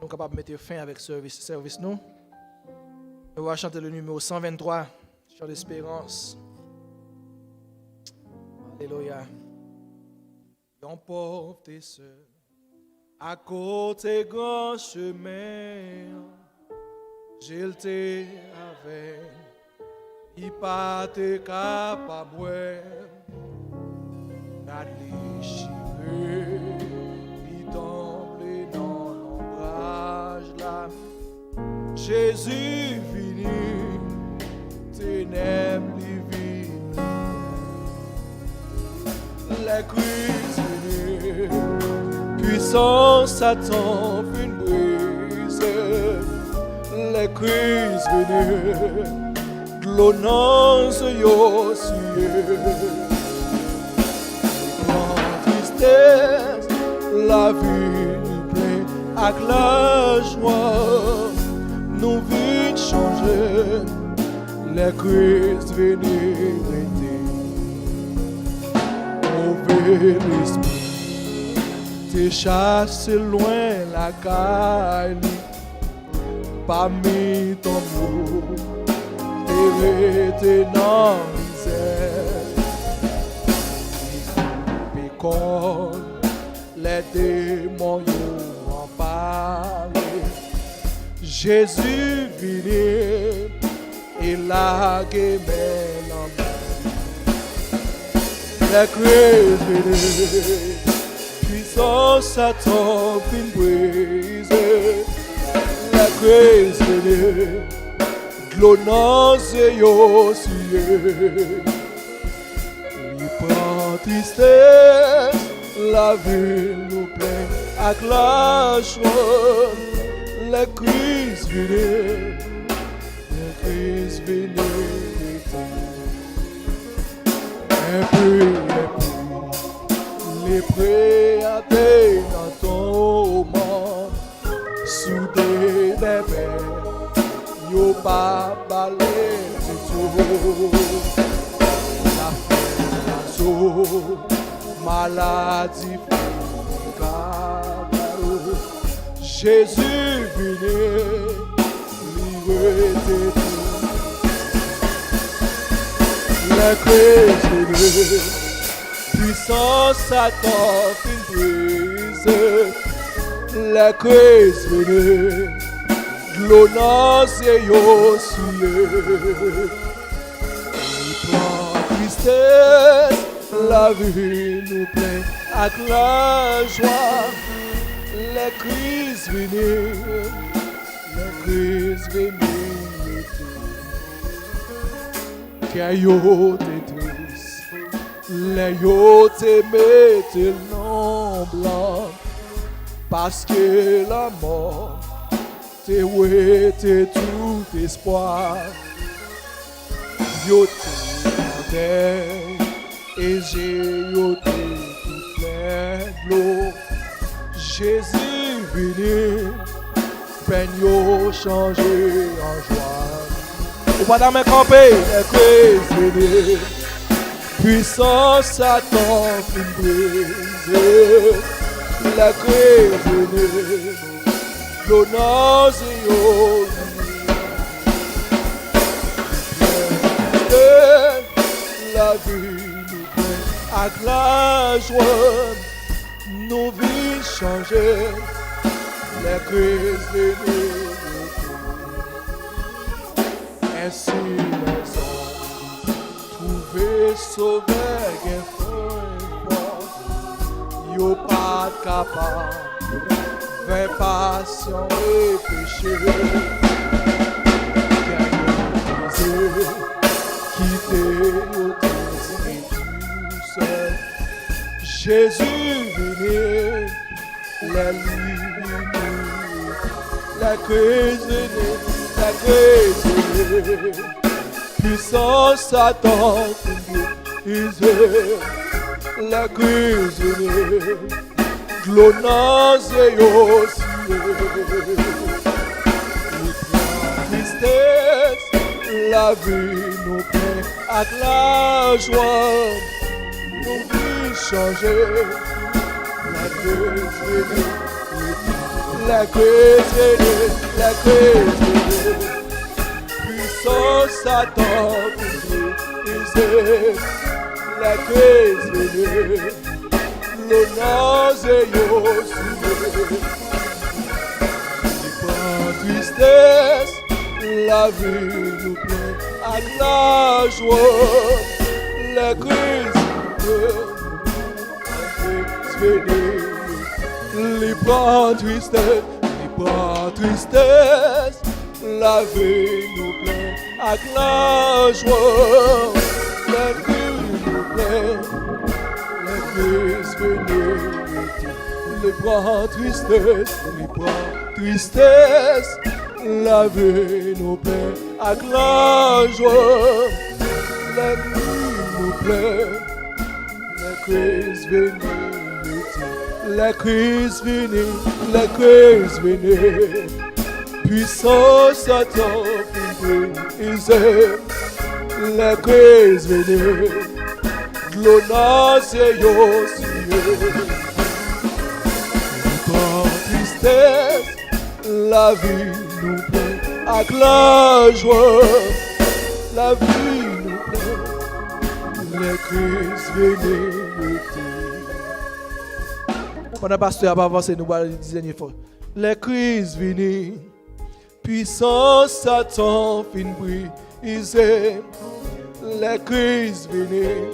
sommes capables de mettre fin avec ce service, nous. On va chanter le numéro 123, chant d'espérance. Alléluia. Yon pauvre t'es seul, à côté grand chemin, j'ai le avec, il pas te capable, garde les cheveux, il tombe dans l'ombrage là. Jésus venu, ténèbres divines, la crise venue, puissance Satan une brise, la crise venue, glonance yo cieux, grande tristesse, la vie nous plaît avec la joie. Nous vite changer, les Christ venir aider. Mauvais l'esprit, t'es chassé loin la caille, pas mis ton mot, t'es resté dans misère. Pécole, les démons y'ont en parlé. Jésus venu et la guémelle en la crise venue, puissance Satan fin brise, la crise venue, glonance yo cieux, il prend tristesse, la vie nous plaît avec la joie. La crise venue, la crise venue, un peu, les préatés dans ton monde, soudés des verres, yo pas balé du tout, la faim, maladie, Jésus venu, livrer tes tout. La crise venue, puissance Satan fin brise. La crise venue, glonance et yo cieux. Il prend tristesse, la vie nous plaît avec la joie. La crise venue, la crise venue, car yo t'es triste, les yo te mette non blanc, parce que la mort te ouete tout espoir, yo te mandé, et j'ai yo te tout plein de l'eau. Jésus venu, peine yo changé en joie. Ou pas dans mes campés, les crises venus, puissance Satan fin brise. La crise venue, l'honneur yo la vie nous plaît avec la joie. Nos vies changées, les crises venues. Ainsi les hommes trouvés sauvés et forts, yo pas capable, vain passion et péché. Quitter nos et tout seul. Jésus venu, la lumière, la crise venue, la crise venue, puissance Satan brisée, la crise venue, glonance et aussi, tristesse, la vie nous plaît avec la joie. Nous vies changer, la La grâce venue, la grâce venue. Puissance Satan brisée. La grâce venue. L'honneur c'est Yosué. Pas tristesse, la vie nous plaît à la joie. La grâce venue. Les bras tristesse, la vie nous plaît avec la joie. La vie nous plaît, la crise venue. Les bras tristesse, la vie nous plaît avec la joie. La vie nous plaît, la crise venue. La crise venue, puissance Satan brisée. La crise venue, l'honneur c'est Yosué. Par tristesse, la vie nous plaît avec la joie. La vie nous plaît, la crise venue. Pendant que le pasteur a avancé, nous allons dire une fois. Les crises viennent, puissance Satan fin brisée. Les crises viennent,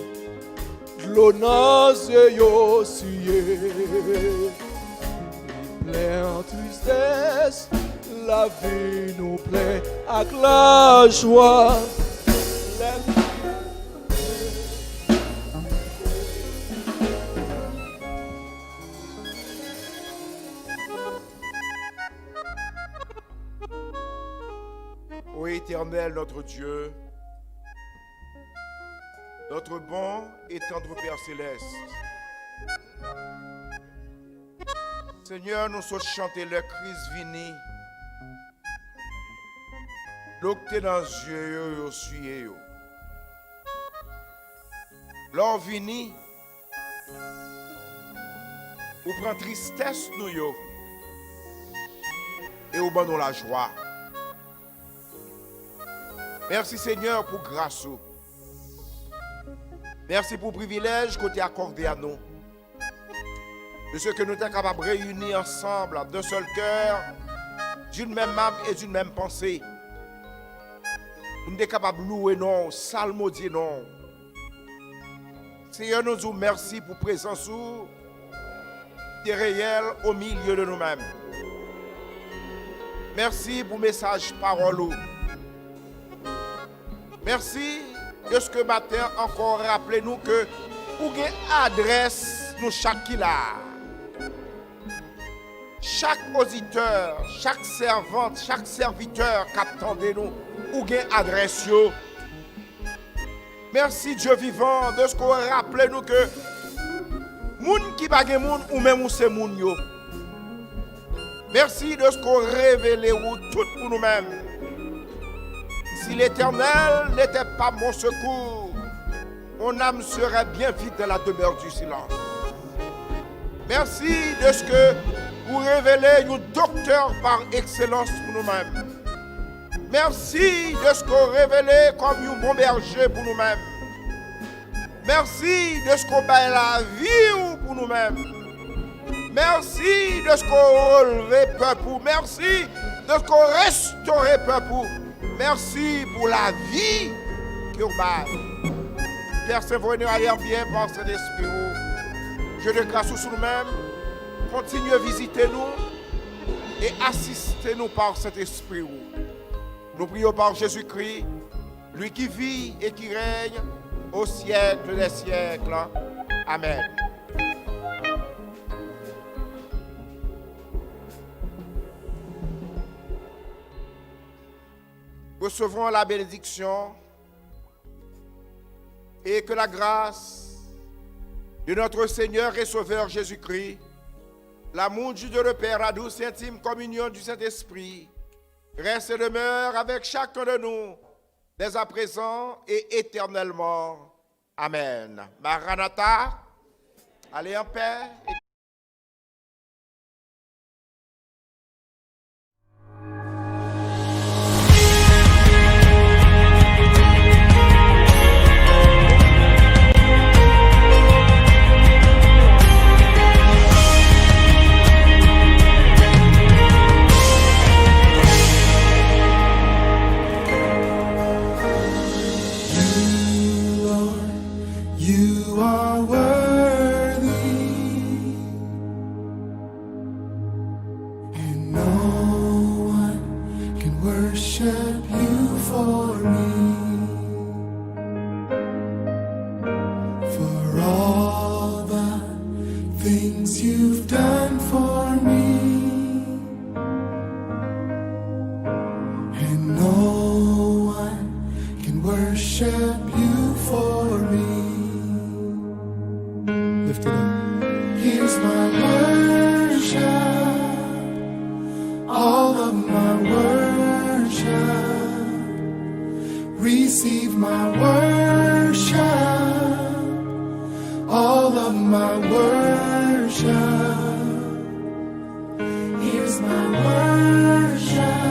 l'honneur c'est Yosué. Plein en tristesse, la vie nous plaît avec la joie. Ô Éternel, notre Dieu, notre bon et tendre Père céleste, Seigneur, nous sommes chantés le Christ vini, l'octé dans les yeux, yo suye yo. L'or vini, ou prend tristesse nous yo, et ou ban nous la joie. Merci Seigneur pour grâce. Merci pour le privilège que tu as accordé à nous. De ce que nous sommes capables de réunir ensemble d'un seul cœur, d'une même âme et d'une même pensée. Nous sommes capables de louer non, salmodier non. Seigneur, nous vous merci pour la présence qui est réelle au milieu de nous-mêmes. Merci pour le message parole. Merci de ce que matin encore rappelez-nous que pour une adresse nous chaque qui là. Chaque auditeur, chaque servante, chaque serviteur qu'attendez nous pour une adresse yo. Merci Dieu vivant de ce qu'on rappelez-nous que moun qui pa gen moun ou même ou c'est moun yo. Merci de ce qu'on révèle ou tout pour nous-mêmes. Si l'Éternel n'était pas mon secours, mon âme serait bien vite dans la demeure du silence. Merci de ce que vous révélez un docteur par excellence pour nous-mêmes. Merci de ce que vous révélez comme un bon berger pour nous-mêmes. Merci de ce qu'on bat la vie pour nous-mêmes. Merci de ce qu'on relevé peuple. Merci de ce qu'on restauré peuple. Merci pour la vie que vous avez. Père Saint-Venir, allez bien par cet esprit. Je te grâce sur nous-mêmes. Continuez à visiter nous et assistez-nous par cet esprit. Nous prions par Jésus-Christ, lui qui vit et qui règne au siècle des siècles. Amen. Recevons la bénédiction et que la grâce de notre Seigneur et Sauveur Jésus-Christ, l'amour du Dieu le Père, la douce et intime communion du Saint-Esprit, reste et demeure avec chacun de nous, dès à présent et éternellement. Amen. Maranatha, allez en paix. worship you for me, for all the things you've done for me, and no one can worship you for me. Lift it up. Here's my worship, all of my worship. Receive my worship, all of my worship. Here's my worship,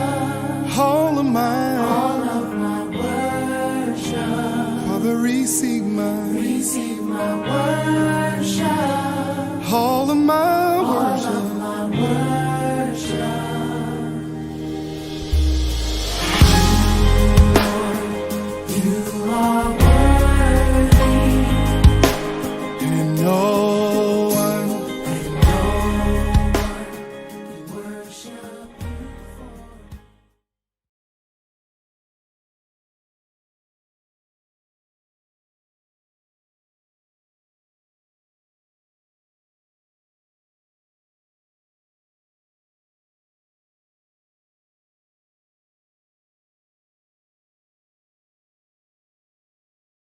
all of my worship. Father, receive my worship, all of my